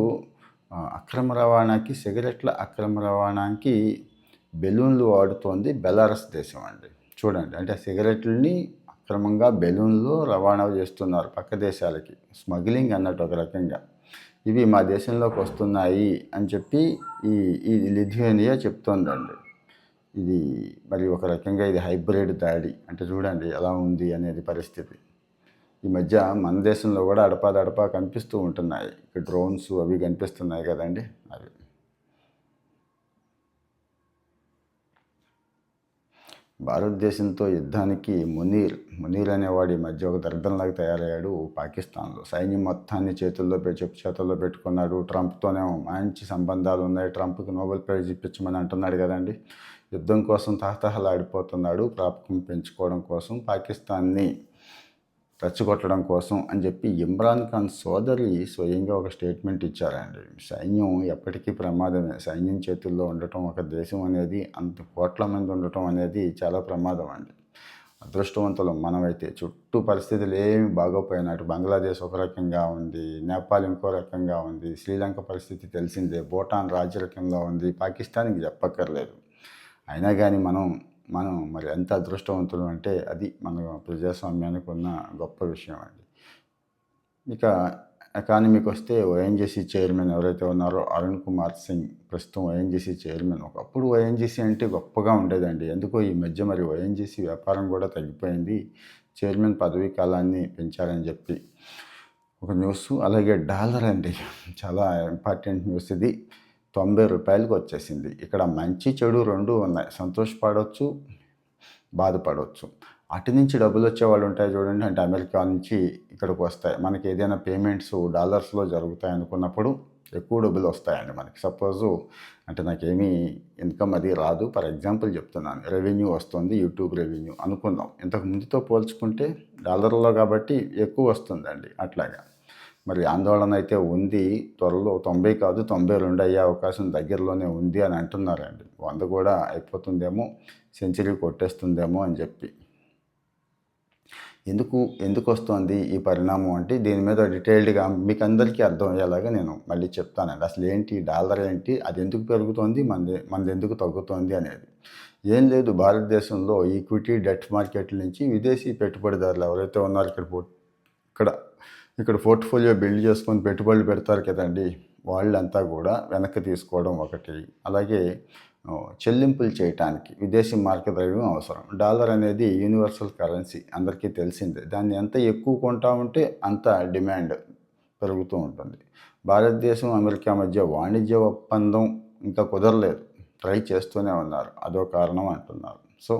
అక్రమ రవాణాకి, సిగరెట్ల అక్రమ రవాణాకి బెలూన్లు వాడుతోంది బెలారస్ దేశం అండి. చూడండి, అంటే సిగరెట్లని అక్రమంగా బెలూన్లో రవాణా చేస్తున్నారు పక్క దేశాలకి. స్మగ్లింగ్ అన్నట్టు ఒక రకంగా. ఇవి మా దేశంలోకి వస్తున్నాయి అని చెప్పి ఈ లిథువేనియా చెప్తోందండి. ఇది మరి ఒక రకంగా ఇది హైబ్రిడ్ దాడి. అంటే చూడండి ఎలా ఉంది అనేది పరిస్థితి. ఈ మధ్య మన దేశంలో కూడా అడపాదడపా కనిపిస్తూ ఉంటున్నాయి. డ్రోన్స్ అవి కనిపిస్తున్నాయి కదండి. అవి భారతదేశంతో యుద్ధానికి మునీర్ అనేవాడు ఈ మధ్య ఒక దరిద్రంలాగా తయారయ్యాడు పాకిస్తాన్లో. సైన్యం మొత్తాన్ని చేతుల్లో పెట్టుకున్నాడు. ట్రంప్తోనే మంచి సంబంధాలు ఉన్నాయి, ట్రంప్కి నోబెల్ ప్రైజ్ ఇప్పించమని అంటున్నాడు కదండి. యుద్ధం కోసం తహతహలాడిపోతున్నాడు, ప్రాపకం పెంచుకోవడం కోసం, పాకిస్తాన్ని రెచ్చగొట్టడం కోసం అని చెప్పి ఇమ్రాన్ ఖాన్ సోదరి స్వయంగా ఒక స్టేట్మెంట్ ఇచ్చారండి. సైన్యం ఎప్పటికీ ప్రమాదమే. సైన్యం చేతుల్లో ఉండటం, ఒక దేశం అనేది అంత కోట్ల మంది ఉండటం అనేది చాలా ప్రమాదం అండి. అదృష్టవంతులు మనమైతే. చుట్టూ పరిస్థితులు ఏమి బాగోపోయినట్టు. బంగ్లాదేశ్ ఒక రకంగా ఉంది, నేపాల్ ఇంకో రకంగా ఉంది, శ్రీలంక పరిస్థితి తెలిసిందే, భూటాన్ రాజ్యరకంగా ఉంది, పాకిస్తాన్కి చెప్పక్కర్లేదు. అయినా కానీ మనం మరి ఎంత అదృష్టవంతులు అంటే అది మన ప్రజాస్వామ్యానికి ఉన్న గొప్ప విషయం అండి. ఇక ఎకానమీకి వస్తే ఓఎన్జీసీ చైర్మన్ ఎవరైతే ఉన్నారో అరుణ్ కుమార్ సింగ్ ప్రస్తుతం ఓఎన్జీసీ చైర్మన్. ఒకప్పుడు ఓఎన్జీసీ అంటే గొప్పగా ఉండేదండి. ఎందుకో ఈ మధ్య మరి ఓఎన్జీసీ వ్యాపారం కూడా తగ్గిపోయింది. చైర్మన్ పదవీ కాలాన్ని పెంచారని చెప్పి ఒక న్యూస్. అలాగే డాలర్ అండి, చాలా ఇంపార్టెంట్ న్యూస్ ఇది. 90 రూపాయలకు వచ్చేసింది. ఇక్కడ మంచి చెడు రెండు ఉన్నాయి. సంతోషపడవచ్చు, బాధపడవచ్చు. అటు నుంచి డబ్బులు వచ్చేవాళ్ళు ఉంటాయి చూడండి, అంటే అమెరికా నుంచి ఇక్కడికి వస్తాయి. మనకి ఏదైనా పేమెంట్స్ డాలర్స్లో జరుగుతాయి అనుకున్నప్పుడు ఎక్కువ డబ్బులు వస్తాయండి మనకి. సపోజు అంటే నాకేమీ ఇన్కమ్ అది రాదు, ఫర్ ఎగ్జాంపుల్ చెప్తున్నాను, రెవెన్యూ వస్తుంది, యూట్యూబ్ రెవెన్యూ అనుకుందాం. ఇంతకు ముందుతో పోల్చుకుంటే డాలర్లో కాబట్టి ఎక్కువ వస్తుందండి. అట్లాగా మరి ఆందోళన అయితే ఉంది. త్వరలో 90 కాదు 92 అయ్యే అవకాశం దగ్గరలోనే ఉంది అని అంటున్నారండి. 100 కూడా అయిపోతుందేమో, సెంచరీ కొట్టేస్తుందేమో అని చెప్పి. ఎందుకు వస్తుంది ఈ పరిణామం అంటే దీని మీద డీటెయిల్డ్గా మీకు అందరికీ అర్థం అయ్యేలాగా నేను మళ్ళీ చెప్తానండి. అసలు ఏంటి డాలర్ ఏంటి, అది ఎందుకు పెరుగుతోంది, మనది ఎందుకు తగ్గుతోంది అనేది. ఏం లేదు, భారతదేశంలో ఈక్విటీ డెట్ మార్కెట్ల నుంచి విదేశీ పెట్టుబడిదారులు ఎవరైతే ఉన్నారో ఇక్కడ పోర్ట్ఫోలియో బిల్డ్ చేసుకొని పెట్టుబడులు పెడతారు కదండి, వాళ్ళంతా కూడా వెనక్కి తీసుకోవడం ఒకటి. అలాగే చెల్లింపులు చేయటానికి విదేశీ మార్కెట్ ద్రవ్యం అవసరం. డాలర్ అనేది యూనివర్సల్ కరెన్సీ, అందరికీ తెలిసిందే. దాన్ని ఎంత ఎక్కువ కొంటా ఉంటే అంత డిమాండ్ పెరుగుతూ ఉంటుంది. భారతదేశం అమెరికా మధ్య వాణిజ్య ఒప్పందం ఇంకా కుదరలేదు, ట్రై చేస్తూనే ఉన్నారు, అదో కారణం అంటున్నారు. సో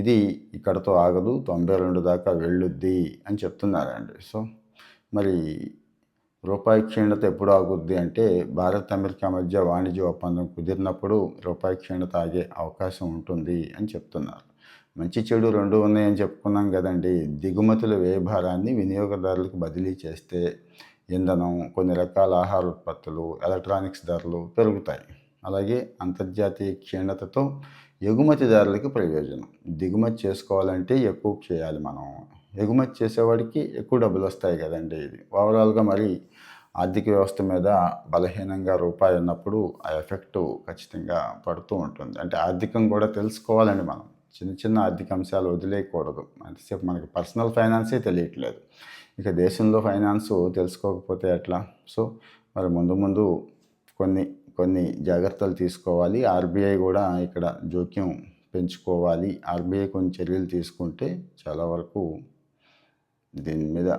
ఇది ఇక్కడతో ఆగదు, 92 దాకా వెళ్ళుద్ది అని చెప్తున్నారండి. సో మరి రూపాయి క్షీణత ఎప్పుడు ఆగుద్ది అంటే భారత్ అమెరికా మధ్య వాణిజ్య ఒప్పందం కుదిరినప్పుడు రూపాయి క్షీణత ఆగే అవకాశం ఉంటుంది అని చెప్తున్నారు. మంచి చెడు రెండు ఉన్నాయని చెప్పుకున్నాం కదండి. దిగుమతుల వ్యయభారాన్ని వినియోగదారులకు బదిలీ చేస్తే ఇంధనం, కొన్ని రకాల ఆహార ఉత్పత్తులు, ఎలక్ట్రానిక్స్ ధరలు పెరుగుతాయి. అలాగే అంతర్జాతీయ క్షీణతతో ఎగుమతిదారులకి ప్రయోజనం. దిగుమతి చేసుకోవాలంటే ఎక్కువ చేయాలి మనం, ఎగుమతి చేసేవాడికి ఎక్కువ డబ్బులు వస్తాయి కదండి. ఇది ఓవరాల్గా మరి ఆర్థిక వ్యవస్థ మీద బలహీనంగా రూపాయి ఉన్నప్పుడు ఆ ఎఫెక్టు ఖచ్చితంగా పడుతూ ఉంటుంది. అంటే ఆర్థికం కూడా తెలుసుకోవాలండి మనం. చిన్న ఆర్థిక అంశాలు వదిలేయకూడదు. అంతసేపు మనకి పర్సనల్ ఫైనాన్సే తెలియట్లేదు, ఇక దేశంలో ఫైనాన్స్ తెలుసుకోకపోతే ఎట్లా. సో మరి ముందు కొన్ని జాగ్రత్తలు తీసుకోవాలి. ఆర్బీఐ కూడా ఇక్కడ జోక్యం పెంచుకోవాలి. ఆర్బీఐ కొన్ని చర్యలు తీసుకుంటే చాలా వరకు దీని మీద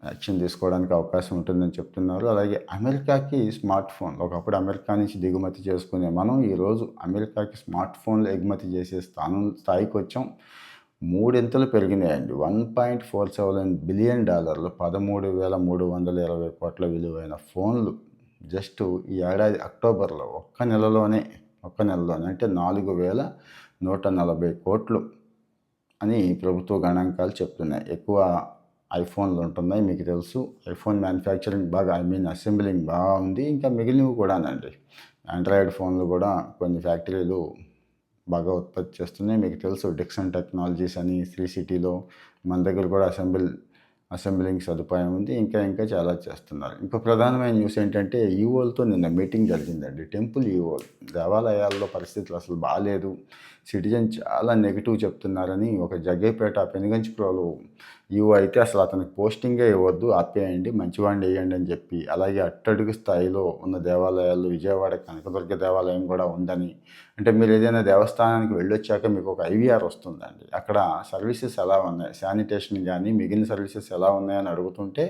యాక్షన్ తీసుకోవడానికి అవకాశం ఉంటుందని చెప్తున్నారు. అలాగే అమెరికాకి స్మార్ట్ ఫోన్, ఒకప్పుడు అమెరికా నుంచి దిగుమతి చేసుకునే మనం ఈరోజు అమెరికాకి స్మార్ట్ ఫోన్లు ఎగుమతి చేసే స్థాయికి వచ్చాం. 3 ఇంతలు పెరిగినాయండి. $1.47 బిలియన్, 13,320 కోట్ల విలువైన ఫోన్లు జస్ట్ ఈ ఏడాది అక్టోబర్లో ఒక్క నెలలోనే అంటే 4,140 కోట్లు అని ప్రభుత్వ గణాంకాలు చెప్తున్నాయి. ఎక్కువ ఐఫోన్లు ఉంటున్నాయి, మీకు తెలుసు. ఐఫోన్ మ్యానుఫ్యాక్చరింగ్ బాగా, అసెంబ్లింగ్ బాగా ఉంది. ఇంకా మిగిలినవి కూడానండి. ఆండ్రాయిడ్ ఫోన్లు కూడా కొన్ని ఫ్యాక్టరీలు బాగా ఉత్పత్తి చేస్తున్నాయి, మీకు తెలుసు. డిక్సన్ టెక్నాలజీస్ అని శ్రీ సిటీలో మన దగ్గర కూడా అసెంబ్లింగ్ సదుపాయం ఉంది. ఇంకా చాలా చేస్తున్నారు. ఇంకో ప్రధానమైన న్యూస్ ఏంటంటే ఈఓలతో నిన్న మీటింగ్ జరిగిందండి. టెంపుల్ ఈఓలు, దేవాలయాల్లో పరిస్థితులు అసలు బాగాలేదు, సిటిజన్ చాలా నెగిటివ్ చెప్తున్నారని ఒక జగ్గైపేట పెనుగంచిప్రోలు ఈఓ అయితే అసలు అతనికి పోస్టింగే ఇవ్వద్దు, ఆపేయండి, మంచివాడిని వేయండి అని చెప్పి. అలాగే అట్టడుగు స్థాయిలో ఉన్న దేవాలయాలు, విజయవాడ కనకదుర్గ దేవాలయం కూడా ఉందని. అంటే మీరు ఏదైనా దేవస్థానానికి వెళ్ళొచ్చాక మీకు ఒక ఐవీఆర్ వస్తుందండి, అక్కడ సర్వీసెస్ ఎలా ఉన్నాయి, శానిటేషన్ కానీ మిగిలిన సర్వీసెస్ ఎలా ఉన్నాయని అడుగుతుంటే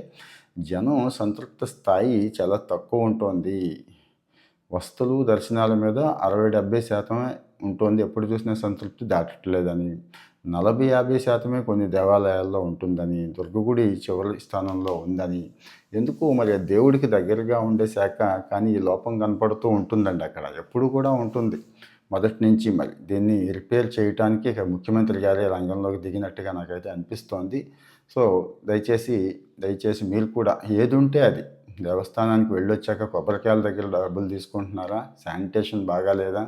జనం సంతృప్త స్థాయి చాలా తక్కువ ఉంటుంది. వస్తువులు, దర్శనాల మీద 60-70% ఉంటుంది, ఎప్పుడు చూసినా సంతృప్తి దాటట్లేదని. 40-50% కొన్ని దేవాలయాల్లో ఉంటుందని, దుర్గగుడి చివరి స్థానంలో ఉందని. ఎందుకు మరి దేవుడికి దగ్గరగా ఉండే శాఖ, కానీ ఈ లోపం కనపడుతూ ఉంటుందండి అక్కడ, ఎప్పుడు కూడా ఉంటుంది మొదటి నుంచి. మరి దీన్ని రిపేర్ చేయడానికి ఇక ముఖ్యమంత్రి గారే రంగంలోకి దిగినట్టుగా నాకైతే అనిపిస్తోంది. సో దయచేసి మీరు కూడా ఏది ఉంటే అది, దేవస్థానానికి వెళ్ళొచ్చాక కొబ్బరికాయల దగ్గర డబ్బులు తీసుకుంటున్నారా, శానిటేషన్ బాగాలేదా,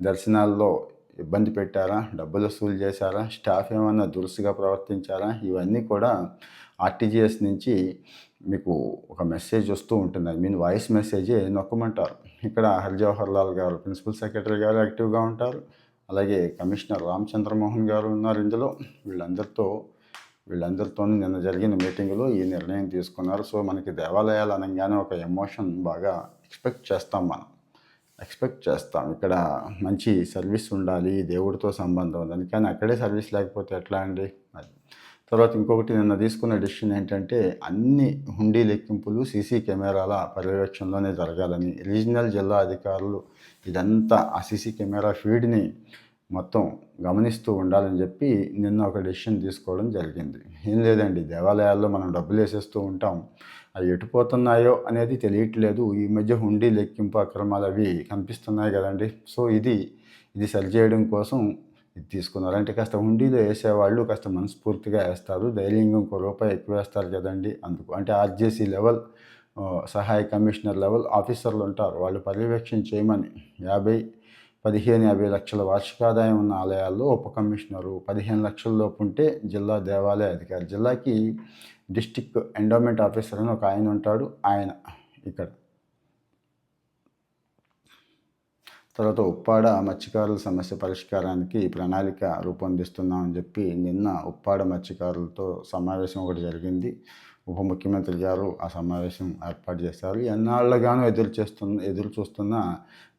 దర్శనాల్లో ఇబ్బంది పెట్టారా, డబ్బులు వసూలు చేశారా, స్టాఫ్ ఏమన్నా దురుసుగా ప్రవర్తించారా, ఇవన్నీ కూడా ఆర్టీజీఎస్ నుంచి మీకు ఒక మెసేజ్ వస్తూ ఉంటుంది. వాయిస్ మెసేజే నొక్కమంటారు. ఇక్కడ హరిజవహర్ లాల్ గారు, ప్రిన్సిపల్ సెక్రటరీ గారు యాక్టివ్గా ఉంటారు. అలాగే కమిషనర్ రామచంద్రమోహన్ గారు ఉన్నారు ఇందులో. వీళ్ళందరితో వీళ్ళందరితోనూ నిన్న జరిగిన మీటింగులో ఈ నిర్ణయం తీసుకున్నారు. సో మనకి దేవాలయాలు అనగానే ఒక ఎమోషన్ బాగా ఎక్స్పెక్ట్ చేస్తాం. ఇక్కడ మంచి సర్వీస్ ఉండాలి, దేవుడితో సంబంధం ఉందని. కానీ అక్కడే సర్వీస్ లేకపోతే ఎట్లా అండి? అది. తర్వాత ఇంకొకటి నిన్న తీసుకున్న డెసిషన్ ఏంటంటే అన్ని హుండీ లెక్కింపులు సీసీ కెమెరాల పర్యవేక్షణలోనే జరగాలని, రీజనల్ జిల్లా అధికారులు ఇదంతా ఆ సీసీ కెమెరా ఫీడ్ని మొత్తం గమనిస్తూ ఉండాలని చెప్పి నిన్న ఒక డెసిషన్ తీసుకోవడం జరిగింది. ఏం లేదండి, దేవాలయాల్లో మనం డబ్బులు వేసేస్తూ ఉంటాం, అవి ఎటుపోతున్నాయో అనేది తెలియట్లేదు. ఈ మధ్య హుండీ లెక్కింపు అక్రమాలు అవి కనిపిస్తున్నాయి కదండి. సో ఇది సరిచేయడం కోసం ఇది తీసుకున్నారు. అంటే కాస్త హుండీలో వేసేవాళ్ళు కాస్త మనస్ఫూర్తిగా వేస్తారు, ధైర్యంగా ఇంకో రూపాయి ఎక్కువ వేస్తారు కదండి. అందుకు అంటే ఆర్జేసీ లెవెల్ సహాయ కమిషనర్ లెవెల్ ఆఫీసర్లు ఉంటారు, వాళ్ళు పర్యవేక్షణ చేయమని 15-50 లక్షల వార్షికాదాయం ఉన్న ఆలయాల్లో ఉప కమిషనరు, 15 లక్షల లోపు ఉంటే జిల్లా దేవాలయ అధికారి, జిల్లాకి డిస్టిక్ ఎండోమెంట్ ఆఫీసర్ అని ఒక ఆయన ఉంటాడు, ఆయన ఇక్కడ. తర్వాత ఉప్పాడ మత్స్యకారుల సమస్య పరిష్కారానికి ప్రణాళిక రూపొందిస్తున్నామని చెప్పి నిన్న ఉప్పాడ మత్స్యకారులతో సమావేశం ఒకటి జరిగింది. ఉప ముఖ్యమంత్రి గారు ఆ సమావేశం ఏర్పాటు చేశారు. ఎన్నాళ్ళగానో ఎదురు చూస్తున్న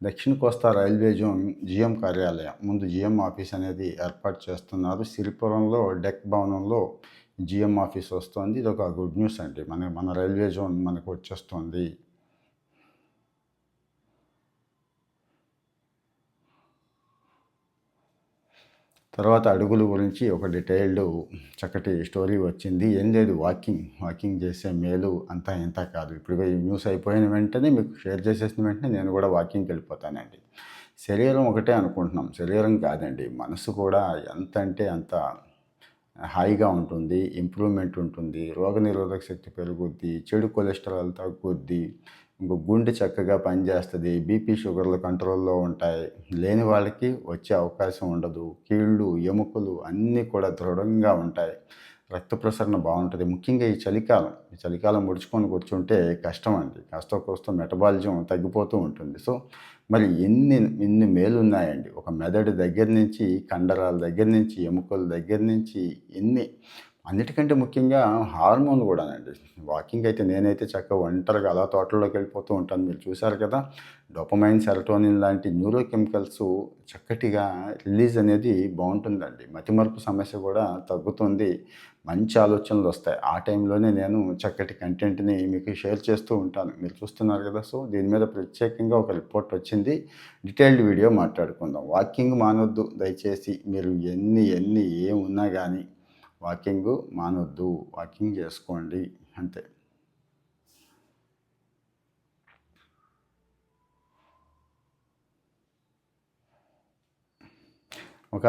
దక్షిణ కోస్తా రైల్వే జోన్ జిఎం కార్యాలయం ముందు జిఎం ఆఫీస్ అనేది ఏర్పాటు చేస్తున్నారు. సిరిపురంలో డెక్ భవనంలో జిఎం ఆఫీస్ వస్తుంది. ఇది ఒక గుడ్ న్యూస్ అండి. మన రైల్వే జోన్ మనకు వచ్చేస్తుంది. తర్వాత అడుగుల గురించి ఒక డీటెయిల్డ్ చక్కటి స్టోరీ వచ్చింది. ఏం లేదు, వాకింగ్ చేసే మేలు అంతా ఇంత కాదు. ఇప్పుడు ఈ న్యూస్ అయిపోయిన వెంటనే మీకు షేర్ చేసేసిన వెంటనే నేను కూడా వాకింగ్కి వెళ్ళిపోతానండి. శరీరం ఒకటే అనుకుంటున్నాం, శరీరం కాదండి, మనసు కూడా ఎంత అంటే అంత హాయిగా ఉంటుంది, ఇంప్రూవ్మెంట్ ఉంటుంది, రోగనిరోధక శక్తి పెరుగుద్ది, చెడు కొలెస్ట్రాల్ తగ్గుద్ది, ఇంకో గుండె చక్కగా పనిచేస్తుంది, బీపీ షుగర్లు కంట్రోల్లో ఉంటాయి, లేని వాళ్ళకి వచ్చే అవకాశం ఉండదు, కీళ్ళు ఎముకలు అన్నీ కూడా దృఢంగా ఉంటాయి, రక్త ప్రసరణ బాగుంటుంది. ముఖ్యంగా ఈ చలికాలం ముడుచుకొని కూర్చుంటే కష్టం అండి, కాస్త కోస్త మెటబాలిజం తగ్గిపోతూ ఉంటుంది. సో మరి ఎన్ని మేలు ఉన్నాయండి. ఒక మెదడు దగ్గర నుంచి, కండరాల దగ్గర నుంచి, ఎముకల దగ్గర నుంచి అన్నిటికంటే ముఖ్యంగా హార్మోన్ కూడానండి. వాకింగ్ అయితే నేనైతే చక్కగా ఒంటరిగా అలా తోటల్లోకి వెళ్ళిపోతూ ఉంటాను. మీరు చూశారు కదా, డోపమైన్, సెరటోనిన్ లాంటి న్యూరో కెమికల్స్ చక్కటిగా రిలీజ్ అనేది బాగుంటుందండి. మతిమరుపు సమస్య కూడా తగ్గుతుంది, మంచి ఆలోచనలు వస్తాయి. ఆ టైంలోనే నేను చక్కటి కంటెంట్ని మీకు షేర్ చేస్తూ ఉంటాను. మీరు చూస్తున్నారు కదా. సో దీని మీద ప్రత్యేకంగా ఒక రిపోర్ట్ వచ్చింది, డీటెయిల్డ్ వీడియో మాట్లాడుకుందాం. వాకింగ్ మానొద్దు దయచేసి. మీరు ఏమున్నా కానీ వాకింగ్ మానొద్దు, వాకింగ్ చేసుకోండి అంతే. ఒక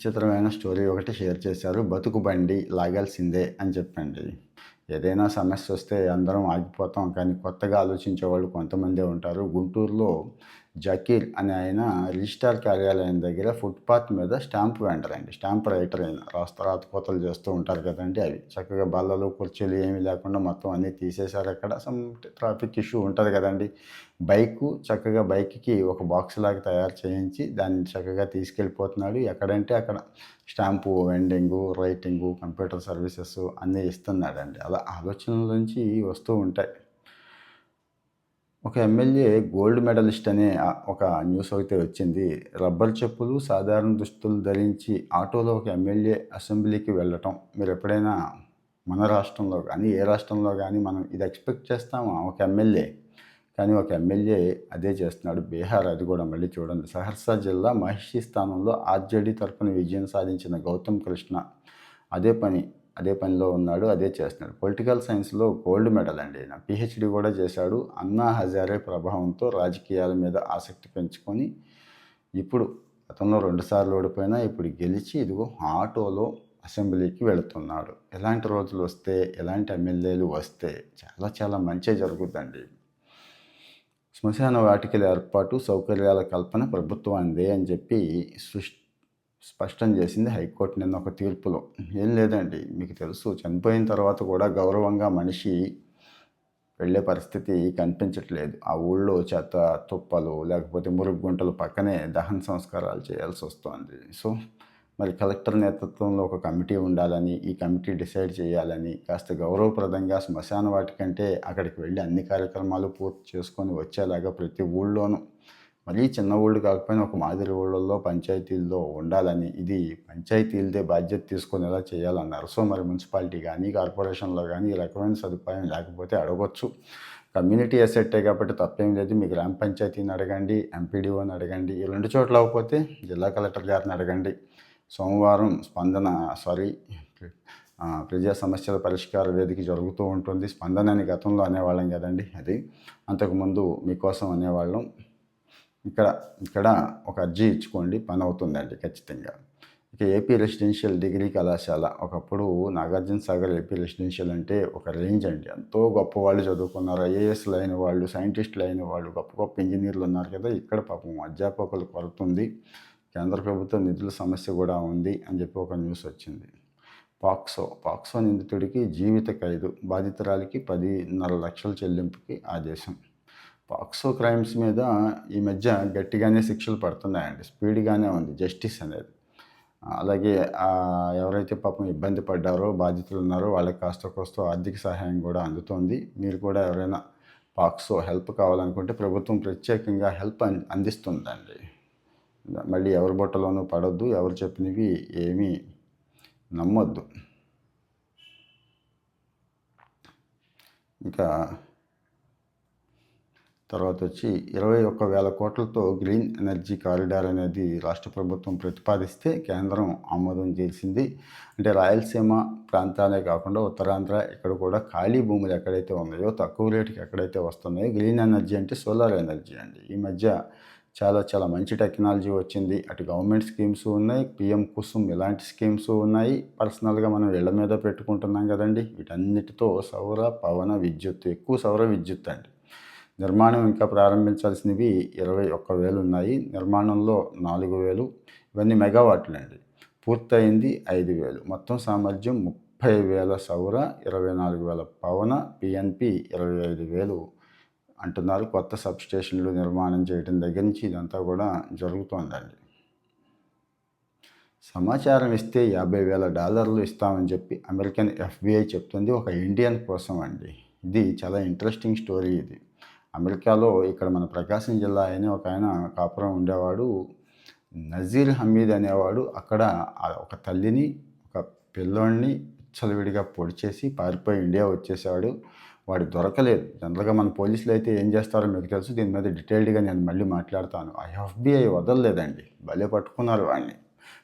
చిత్రమైన స్టోరీ ఒకటి షేర్ చేశారు. బతుకు బండి లాగాల్సిందే అని చెప్పండి. ఏదైనా సమస్య వస్తే అందరం ఆగిపోతాం, కానీ కొత్తగా ఆలోచించే వాళ్ళు కొంతమందే ఉంటారు. గుంటూరులో జకీర్ అనే ఆయన రిజిస్ట్రార్ కార్యాలయం దగ్గర ఫుట్పాత్ మీద స్టాంప్ వెండర్ అండి, స్టాంప్ రైటర్ అయిన రాతకోతలు చేస్తూ ఉంటారు కదండి. అవి చక్కగా బల్లలు కుర్చీలు ఏమీ లేకుండా మొత్తం అన్నీ తీసేశారు. అక్కడ సమ్ ట్రాఫిక్ ఇష్యూ ఉంటుంది కదండి. చక్కగా బైక్కి ఒక బాక్స్ లాగా తయారు చేయించి దాన్ని చక్కగా తీసుకెళ్ళిపోతున్నాడు. ఎక్కడంటే అక్కడ స్టాంపు వెండింగు, రైటింగు, కంప్యూటర్ సర్వీసెస్ అన్నీ ఇస్తున్నాడండి. అలా ఆలోచనల నుంచి వస్తూ ఉంటాయి. ఒక ఎమ్మెల్యే గోల్డ్ మెడలిస్ట్ అనే ఒక న్యూస్ అయితే వచ్చింది. రబ్బర్ చెప్పులు, సాధారణ దుస్తులు ధరించి ఆటోలో ఒక ఎమ్మెల్యే అసెంబ్లీకి వెళ్ళటం మీరు ఎప్పుడైనా మన రాష్ట్రంలో కానీ ఏ రాష్ట్రంలో కానీ మనం ఇది ఎక్స్పెక్ట్ చేస్తామా? ఒక ఎమ్మెల్యే అదే చేస్తున్నాడు. బీహార్, అది కూడా మళ్ళీ చూడండి. సహర్సా జిల్లా మహిషి స్థానంలో ఆర్జేడీ తరఫున విజయం సాధించిన గౌతమ్ కృష్ణ అదే పనిలో ఉన్నాడు, అదే చేస్తున్నాడు. పొలిటికల్ సైన్స్లో గోల్డ్ మెడల్ అండి. పిహెచ్డి కూడా చేశాడు. అన్నా హజారే ప్రభావంతో రాజకీయాల మీద ఆసక్తి పెంచుకొని ఇప్పుడు గతంలో 2 సార్లు ఓడిపోయినా ఇప్పుడు గెలిచి ఇదిగో ఆటోలో అసెంబ్లీకి వెళుతున్నాడు. ఎలాంటి రోజులు వస్తే, ఎలాంటి ఎమ్మెల్యేలు వస్తే చాలా చాలా మంచి జరుగుతుందండి. శ్మశాన వాటికల ఏర్పాటు, సౌకర్యాల కల్పన ప్రభుత్వానిదే అని చెప్పి స్పష్టం చేసింది హైకోర్టు నిన్న ఒక తీర్పులో. ఏం లేదండి, మీకు తెలుసు, చనిపోయిన తర్వాత కూడా గౌరవంగా మనిషి వెళ్ళే పరిస్థితి కనిపించట్లేదు. ఆ ఊళ్ళో చెత్త తుప్పలు లేకపోతే మురుగు గుంటలు పక్కనే దహన సంస్కారాలు చేయాల్సి వస్తుంది. సో మరి కలెక్టర్ నేతృత్వంలో ఒక కమిటీ ఉండాలని, ఈ కమిటీ డిసైడ్ చేయాలని, కాస్త గౌరవప్రదంగా శ్మశాన వాటికంటే అక్కడికి వెళ్ళి అన్ని కార్యక్రమాలు పూర్తి చేసుకొని వచ్చేలాగా ప్రతి ఊళ్ళోనూ, మరీ చిన్న ఊళ్ళు కాకపోయినా ఒక మాదిరి ఊళ్ళల్లో పంచాయతీల్లో ఉండాలని, ఇది పంచాయతీలదే బాధ్యత తీసుకునేలా చేయాలన్నారు. సో మరి మున్సిపాలిటీ కానీ, కార్పొరేషన్లో కానీ ఈ రకమైన సదుపాయం లేకపోతే అడగొచ్చు. కమ్యూనిటీ అసెట్టే కాబట్టి తప్పేం లేదు. మీ గ్రామ పంచాయతీని అడగండి, ఎంపీడీఓని అడగండి. ఈ 2 చోట్ల అవ్వకపోతే జిల్లా కలెక్టర్ గారిని అడగండి. సోమవారం ప్రజా సమస్యల పరిష్కార వేదిక జరుగుతూ ఉంటుంది. స్పందన అని గతంలో అనేవాళ్ళం కదండి, అది అంతకుముందు మీకోసం అనేవాళ్ళం. ఇక్కడ ఒక అర్జీ ఇచ్చుకోండి, పని అవుతుందండి ఖచ్చితంగా. ఇక ఏపీ రెసిడెన్షియల్ డిగ్రీ కళాశాల, ఒకప్పుడు నాగార్జున సాగర్ ఏపీ రెసిడెన్షియల్ అంటే ఒక రేంజ్ అండి. ఎంతో గొప్ప వాళ్ళు చదువుకున్నారు, ఐఏఎస్లు అయిన వాళ్ళు, సైంటిస్టులు అయిన వాళ్ళు, గొప్ప గొప్ప ఇంజనీర్లు ఉన్నారు కదా. ఇక్కడ పాపం అధ్యాపకులు కొరత ఉంది, కేంద్ర ప్రభుత్వం నిధుల సమస్య కూడా ఉంది అని చెప్పి ఒక న్యూస్ వచ్చింది. పాక్సో నిందితుడికి జీవిత ఖైదు, బాధితురాలికి 10.5 లక్షల చెల్లింపుకి ఆదేశం. పాక్సో క్రైమ్స్ మీద ఈ మధ్య గట్టిగానే శిక్షలు పడుతున్నాయండి, స్పీడ్గానే ఉంది జస్టిస్ అనేది. అలాగే ఎవరైతే పాపం ఇబ్బంది పడ్డారో, బాధితులు ఉన్నారో వాళ్ళకి కాస్త కోస్తో ఆర్థిక సహాయం కూడా అందుతోంది. మీరు కూడా ఎవరైనా పాక్సో హెల్ప్ కావాలనుకుంటే ప్రభుత్వం ప్రత్యేకంగా హెల్ప్ అందిస్తుందండి. మళ్ళీ ఎవరి బుట్టలోనూ పడొద్దు, ఎవరు చెప్పినవి ఏమీ నమ్మొద్దు. ఇంకా తర్వాత వచ్చి 21,000 కోట్లతో గ్రీన్ ఎనర్జీ కారిడార్ అనేది రాష్ట్ర ప్రభుత్వం ప్రతిపాదిస్తే కేంద్రం ఆమోదం చేసింది. అంటే రాయలసీమ ప్రాంతాలే కాకుండా ఉత్తరాంధ్ర ఇక్కడ కూడా ఖాళీ భూములు ఎక్కడైతే ఉన్నాయో, తక్కువ రేటుకి ఎక్కడైతే వస్తున్నాయో, గ్రీన్ ఎనర్జీ అంటే సోలార్ ఎనర్జీ అండి. ఈ మధ్య చాలా మంచి టెక్నాలజీ వచ్చింది. అటు గవర్నమెంట్ స్కీమ్స్ ఉన్నాయి, పిఎం కుసుమ్ ఇలాంటి స్కీమ్స్ ఉన్నాయి. పర్సనల్గా మనం ఇళ్ల మీద పెట్టుకుంటున్నాం కదండి. వీటన్నిటితో సౌర పవన విద్యుత్, ఎక్కువ సౌర విద్యుత్ అండి. నిర్మాణం ఇంకా ప్రారంభించాల్సినవి 21,000 ఉన్నాయి, నిర్మాణంలో 4,000. ఇవన్నీ మెగావాట్లు అండి. పూర్తయింది 5,000. మొత్తం సామర్థ్యం 30,000 సౌర, 24,000 పవన, పిఎన్పి 25,000 అంటున్నారు. కొత్త సబ్స్టేషన్లు నిర్మాణం చేయడం దగ్గర నుంచి ఇదంతా కూడా జరుగుతోందండి. సమాచారం ఇస్తే $50,000 ఇస్తామని చెప్పి అమెరికన్ FBI చెప్తుంది, ఒక ఇండియన్ కోసం అండి. ఇది చాలా ఇంట్రెస్టింగ్ స్టోరీ. ఇది అమెరికాలో ఇక్కడ మన ప్రకాశం జిల్లా అయిన ఒక ఆయన కాపురం ఉండేవాడు, నజీర్ హమీద్ అనేవాడు. అక్కడ ఒక తల్లిని, ఒక పిల్లోడిని విచ్చలవిడిగా పొడి చేసి పారిపోయి ఇండియా వచ్చేసాడు. వాడు దొరకలేదు. జనరల్గా మన పోలీసులు అయితే ఏం చేస్తారో మీకు తెలుసు, దీని మీద డీటెయిల్డ్గా నేను మళ్ళీ మాట్లాడతాను. FBI వదలలేదండి, భలే పట్టుకున్నారు వాడిని.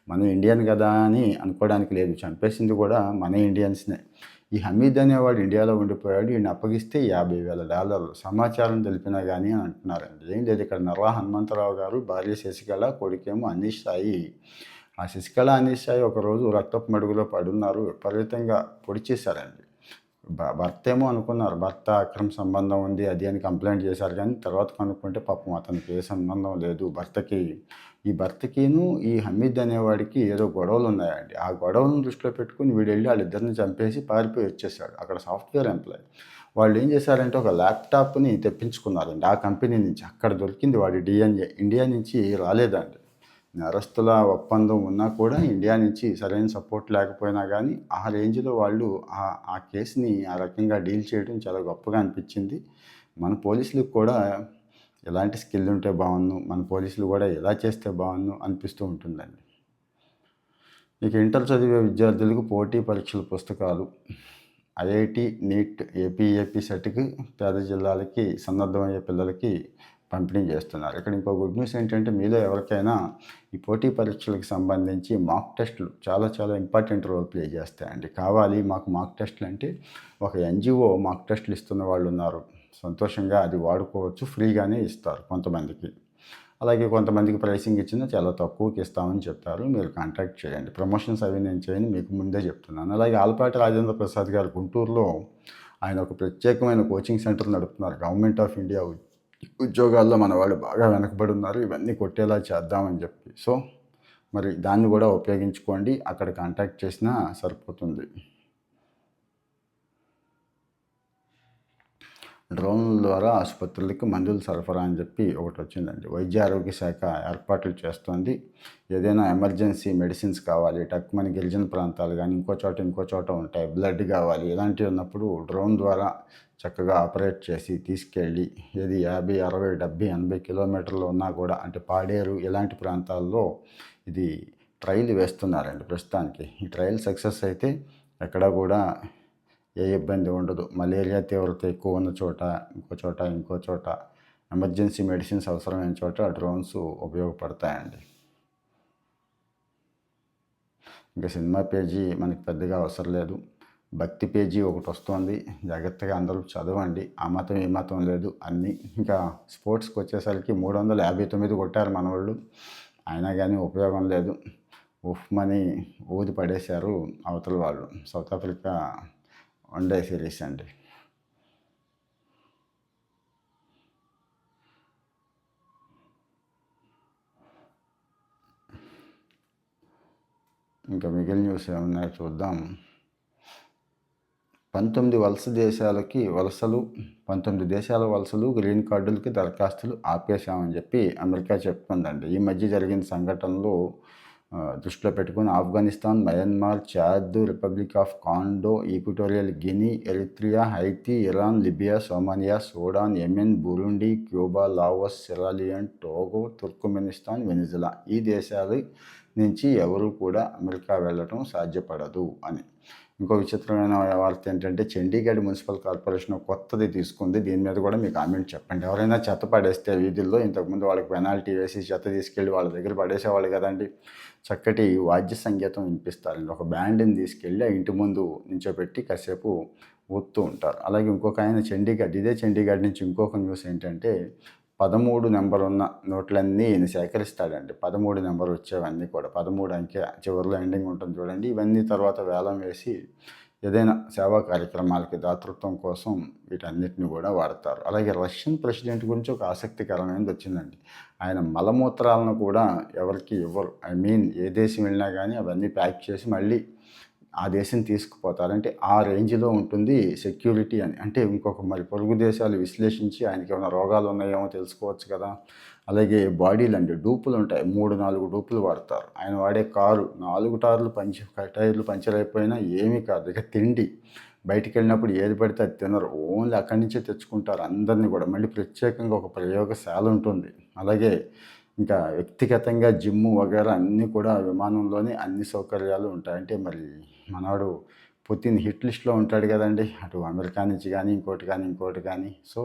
మన ఇండియన్ కదా అని అనుకోవడానికి లేదు, చంపేసింది కూడా మన ఇండియన్స్నే. ఈ హమీద్ అనేవాడు ఇండియాలో ఉండిపోయాడు, ఈయన అప్పగిస్తే $50,000 సమాచారం తెలిపినా కానీ అని అంటున్నారండి. ఏం లేదు, ఇక్కడ నర్రా హనుమంతరావు గారు భార్య శశికళ, కొడుకేమో అనీష్ సాయి. ఆ శశికళ అనీష్ సాయి ఒకరోజు రక్తపు మడుగులో పడున్నారు, విపరీతంగా పొడి చేశారండి. భర్త ఏమో అనుకున్నారు భర్త అక్రమ సంబంధం ఉంది అది అని కంప్లైంట్ చేశారు, కానీ తర్వాత కనుక్కుంటే పాపం అతనికి ఏ సంబంధం లేదు. ఈ భర్తకిను ఈ హమీద్ అనేవాడికి ఏదో గొడవలు ఉన్నాయండి. ఆ గొడవలను దృష్టిలో పెట్టుకుని వీడు వెళ్ళి వాళ్ళిద్దరిని చంపేసి పారిపోయి వచ్చేసాడు. అక్కడ సాఫ్ట్వేర్ ఎంప్లాయ్ వాళ్ళు ఏం చేశారంటే ఒక ల్యాప్టాప్ని తెప్పించుకున్నారండి ఆ కంపెనీ నుంచి. అక్కడ దొరికింది వాడి DNA, ఇండియా నుంచి రాలేదండి. నేరస్తుల ఒప్పందం ఉన్నా కూడా ఇండియా నుంచి సరైన సపోర్ట్ లేకపోయినా కానీ ఆ రేంజ్లో వాళ్ళు ఆ కేసుని ఆ రకంగా డీల్ చేయడం చాలా గొప్పగా అనిపించింది. మన పోలీసులకు కూడా ఎలాంటి స్కిల్ ఉంటే బాగుండు, మన పోలీసులు కూడా ఎలా చేస్తే బాగుండు అనిపిస్తూ ఉంటుందండి. ఇక ఇంటర్ చదివే విద్యార్థులకు పోటీ పరీక్షల పుస్తకాలు IIT, నీట్, AP సెట్కి పేద జిల్లాలకి సన్నద్ధమయ్యే పిల్లలకి పంపిణీ చేస్తున్నారు. ఇక్కడ ఇంకో గుడ్ న్యూస్ ఏంటంటే మీలో ఎవరికైనా ఈ పోటీ పరీక్షలకు సంబంధించి మాక్ టెస్టులు చాలా ఇంపార్టెంట్ రోల్ ప్లే చేస్తాయండి. కావాలి మాకు మాక్ టెస్టులు అంటే ఒక NGO మాక్ టెస్టులు ఇస్తున్న వాళ్ళు ఉన్నారు. సంతోషంగా అది వాడుకోవచ్చు, ఫ్రీగానే ఇస్తారు కొంతమందికి. అలాగే కొంతమందికి ప్రైసింగ్ ఇచ్చినా చాలా తక్కువకి ఇస్తామని చెప్పారు. మీరు కాంటాక్ట్ చేయండి. ప్రమోషన్స్ అవి నేను చేయని, మీకు ముందే చెప్తున్నాను. అలాగే ఆలపాటి రాజేంద్ర ప్రసాద్ గారు గుంటూరులో ఆయన ఒక ప్రత్యేకమైన కోచింగ్ సెంటర్ నడుపుతున్నారు. గవర్నమెంట్ ఆఫ్ ఇండియా ఉద్యోగాల్లో మన వాళ్ళు బాగా వెనకబడి ఉన్నారు, ఇవన్నీ కొట్టేలా చేద్దామని చెప్పి. సో మరి దాన్ని కూడా ఉపయోగించుకోండి, అక్కడ కాంటాక్ట్ చేసినా సరిపోతుంది. డ్రోన్ల ద్వారా ఆసుపత్రులకి మందులు సరఫరా అని చెప్పి ఒకటి వచ్చిందండి. వైద్య ఆరోగ్య శాఖ ఏర్పాట్లు చేస్తోంది. ఏదైనా ఎమర్జెన్సీ మెడిసిన్స్ కావాలి, టక్కుమని గిరిజన ప్రాంతాలు కానీ ఇంకో చోట ఉంటాయి, బ్లడ్ కావాలి, ఇలాంటివి ఉన్నప్పుడు డ్రోన్ ద్వారా చక్కగా ఆపరేట్ చేసి తీసుకెళ్ళి ఏది 50, 60, 70, 80 కిలోమీటర్లు ఉన్నా కూడా, అంటే పాడేరు ఇలాంటి ప్రాంతాల్లో ఇది ట్రయల్ వేస్తున్నారండి ప్రస్తుతానికి. ఈ ట్రయల్ సక్సెస్ అయితే ఎక్కడా కూడా ఏ ఇబ్బంది ఉండదు. మలేరియా తీవ్రత ఎక్కువ ఉన్న చోట, ఇంకో చోట ఎమర్జెన్సీ మెడిసిన్స్ అవసరమైన చోట డ్రోన్స్ ఉపయోగపడతాయండి. ఇంకా సినిమా పేజీ మనకి పెద్దగా అవసరం లేదు. భక్తి పేజీ ఒకటి వస్తుంది, జాగ్రత్తగా అందరూ చదవండి. ఆ మతం ఈ మతం లేదు అన్నీ. ఇంకా స్పోర్ట్స్కి వచ్చేసరికి 359 కొట్టారు మన వాళ్ళు, అయినా కానీ ఉపయోగం లేదు. ఉఫ్మని ఊది పడేశారు అవతల వాళ్ళు. సౌత్ ఆఫ్రికా వన్డే సిరీస్ అండి. ఇంకా మిగిలిన న్యూస్ ఏమన్నాయో చూద్దాం. 19 దేశాల వలసలు గ్రీన్ కార్డులకి దరఖాస్తులు ఆపేశామని చెప్పి అమెరికా చెప్తుందండి. ఈ మధ్య జరిగిన సంఘటనలు దృష్టిలో పెట్టుకుని Afghanistan, Myanmar, Chad, Republic of Congo, Equatorial Guinea, Eritrea, Haiti, Iran, Libya, Somalia, Sudan, Yemen, Burundi, Cuba, Laos, Sierra Leone, Togo, Turkmenistan, Venezuela ఈ దేశాల నుంచి ఎవరు కూడా అమెరికా వెళ్ళటం సాధ్యపడదు అని. ఇంకో విచిత్రమైన వార్త ఏంటంటే, చండీగఢ్ మున్సిపల్ కార్పొరేషన్ కొత్తది తీసుకుంది. దీని మీద కూడా మీ కామెంట్ చెప్పండి. ఎవరైనా చెత్త పడేస్తే వీధుల్లో, ఇంతకుముందు వాళ్ళకి పెనాల్టీ వేసి చెత్త తీసుకెళ్ళి వాళ్ళ దగ్గర పడేసేవాళ్ళు కదండి, చక్కటి వాద్య సంగీతం వినిపిస్తారండి. ఒక బ్యాండ్ని తీసుకెళ్ళి ఆ ఇంటి ముందు నించోపెట్టి కాసేపు ఊదుతూ ఉంటారు. అలాగే ఇంకొక ఆయన ఇదే చండీగఢ్ నుంచి ఇంకొక న్యూస్ ఏంటంటే, 13 నెంబర్ ఉన్న నోట్లన్నీ ఈయన సేకరిస్తాడండి. 13 నెంబర్ వచ్చేవన్నీ కూడా, 13 అంకె చివరిలో ఎండింగ్ ఉంటుంది చూడండి. ఇవన్నీ తర్వాత వేలం వేసి ఏదైనా సేవా కార్యక్రమాలకి దాతృత్వం కోసం వీటన్నిటిని కూడా వాడతారు. అలాగే రష్యన్ ప్రెసిడెంట్ గురించి ఒక ఆసక్తికరమైనది వచ్చిందండి. ఆయన మలమూత్రాలను కూడా ఎవరికి ఇవ్వరు. ఏ దేశం వెళ్ళినా కానీ అవన్నీ ప్యాక్ చేసి మళ్ళీ ఆ దేశం తీసుకుపోతారు. అంటే ఆ రేంజ్లో ఉంటుంది సెక్యూరిటీ అని. అంటే మరి పొరుగు దేశాలు విశ్లేషించి ఆయనకి ఏమైనా రోగాలు ఉన్నాయేమో తెలుసుకోవచ్చు కదా. అలాగే బాడీలు అండి, డూపులు ఉంటాయి, 3-4 డూపులు వాడతారు. ఆయన వాడే కారు 4 టైర్లు పంచర్ అయిపోయినా ఏమీ కాదు. ఇక తిండి, బయటికి వెళ్ళినప్పుడు ఏది పడితే అది తినరు, ఓన్లీ అక్కడి నుంచే తెచ్చుకుంటారు అందరినీ కూడా. మళ్ళీ ప్రత్యేకంగా ఒక ప్రయోగశాల ఉంటుంది. అలాగే ఇంకా వ్యక్తిగతంగా జిమ్ము వగైరా అన్నీ కూడా విమానంలోనే అన్ని సౌకర్యాలు ఉంటాయి. అంటే మరి మనవాడు పుతిన్ హిట్ లిస్ట్లో ఉంటాడు కదండి, అటు అమెరికా నుంచి కానీ ఇంకోటి కానీ. సో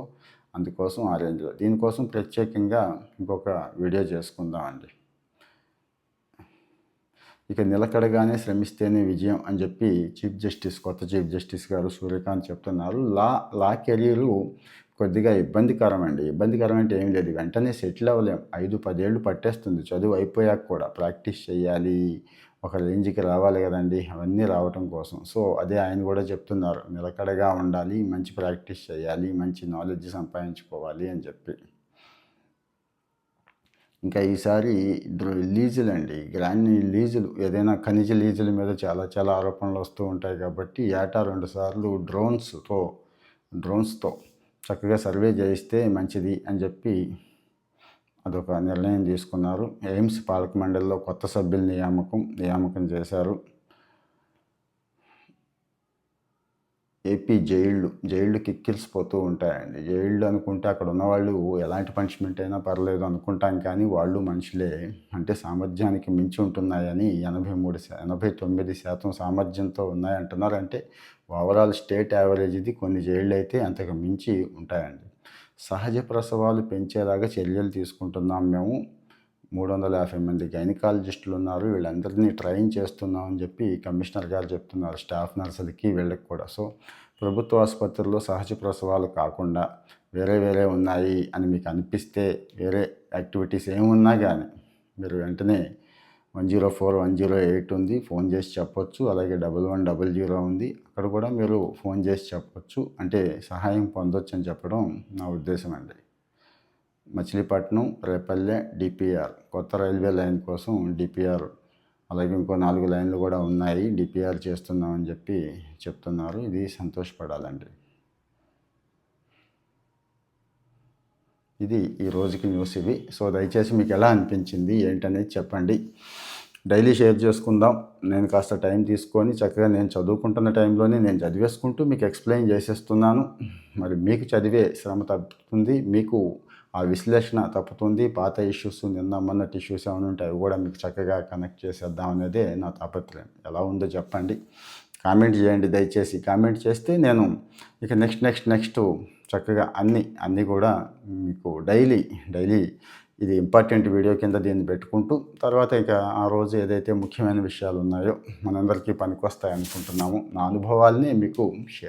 అందుకోసం ఆ రేంజ్లో, దీనికోసం ప్రత్యేకంగా ఇంకొక వీడియో చేసుకుందామండి. ఇక నిలకడగానే శ్రమిస్తేనే విజయం అని చెప్పి కొత్త చీఫ్ జస్టిస్ గారు సూర్యకాంత్ చెప్తున్నారు. లా కెరీరు కొద్దిగా ఇబ్బందికరం అంటే ఏం లేదు, వెంటనే సెటిల్ అవ్వలేం. 5-10 ఏళ్ళు పట్టేస్తుంది. చదువు అయిపోయాక కూడా ప్రాక్టీస్ చేయాలి, ఒక రేంజ్కి రావాలి కదండి, అవన్నీ రావటం కోసం. సో అదే ఆయన కూడా చెప్తున్నారు, నిలకడగా ఉండాలి, మంచి ప్రాక్టీస్ చేయాలి, మంచి నాలెడ్జ్ సంపాదించుకోవాలి అని చెప్పి. ఇంకా ఈసారి లీజులు, ఏదైనా ఖనిజ లీజుల మీద చాలా ఆరోపణలు వస్తూ ఉంటాయి కాబట్టి ఏటా 2 సార్లు డ్రోన్స్తో చక్కగా సర్వే చేయిస్తే మంచిది అని చెప్పి అదొక నిర్ణయం తీసుకున్నారు. ఎయిమ్స్ పాలక మండలిలో కొత్త సభ్యుల నియామకం చేశారు. ఏపీ జైళ్ళు కిక్కిరిసిపోతూ ఉంటాయండి. జైళ్ళు అనుకుంటే అక్కడ ఉన్నవాళ్ళు ఎలాంటి పనిష్మెంట్ అయినా పర్లేదు అనుకుంటాం, కానీ వాళ్ళు మనుషులే. అంటే సామర్థ్యానికి మించి ఉంటున్నాయని 89% సామర్థ్యంతో ఉన్నాయంటున్నారు. అంటే ఓవరాల్ స్టేట్ యావరేజ్ ఇది. కొన్ని జైళ్ళు అయితే అంతకు మించి ఉంటాయండి. సహజ ప్రసవాలు పెంచేలాగా చర్యలు తీసుకుంటున్నాం మేము. 350 మంది గైనకాలజిస్టులు ఉన్నారు, వీళ్ళందరినీ ట్రైన్ చేస్తున్నామని చెప్పి కమిషనర్ గారు చెప్తున్నారు, స్టాఫ్ నర్సులకి వీళ్ళకి కూడా. సో ప్రభుత్వ ఆసుపత్రుల్లో సహజ ప్రసవాలు కాకుండా వేరే ఉన్నాయి అని మీకు అనిపిస్తే, వేరే యాక్టివిటీస్ ఏమున్నా కానీ మీరు వెంటనే 104, 108 ఉంది, ఫోన్ చేసి చెప్పొచ్చు. అలాగే 1100 ఉంది, అక్కడ కూడా మీరు ఫోన్ చేసి చెప్పొచ్చు. అంటే సహాయం పొందొచ్చు అని చెప్పడం నా ఉద్దేశం అండి. మచిలీపట్నం, రేపల్లె, డిపిఆర్ కొత్త రైల్వే లైన్ కోసం డిపిఆర్, అలాగే ఇంకో 4 లైన్లు కూడా ఉన్నాయి, డిపిఆర్ చేస్తున్నామని చెప్పి చెప్తున్నారు. ఇది సంతోషపడాలండి. ఇది ఈ రోజుకి న్యూస్ ఇవి. సో దయచేసి మీకు ఎలా అనిపించింది ఏంటనేది చెప్పండి. డైలీ షేర్ చేసుకుందాం. నేను కాస్త టైం తీసుకొని చక్కగా నేను చదువుకుంటున్న టైంలోనే నేను చదివేసుకుంటూ మీకు ఎక్స్ప్లెయిన్ చేసేస్తున్నాను. మరి మీకు చదివే శ్రమ తప్పుతుంది, మీకు ఆ విశ్లేషణ తప్పుతుంది. పాత ఇష్యూస్, నిన్న మొన్నటి ఇష్యూస్ ఏమైనా ఉంటే అవి కూడా మీకు చక్కగా కనెక్ట్ చేసేద్దాం అనేదే నా తాపత్రయం. ఎలా ఉందో చెప్పండి, కామెంట్ చేయండి. దయచేసి కామెంట్ చేస్తే నేను ఇక నెక్స్ట్ చక్కగా అన్నీ కూడా మీకు డైలీ ఇది ఇంపార్టెంట్ వీడియో కింద దీన్ని పెట్టుకుంటూ తర్వాత ఇక ఆ రోజు ఏదైతే ముఖ్యమైన విషయాలు ఉన్నాయో మనందరికీ పనికొస్తాయి అనుకుంటున్నాము. నా అనుభవాల్ని మీకు షేర్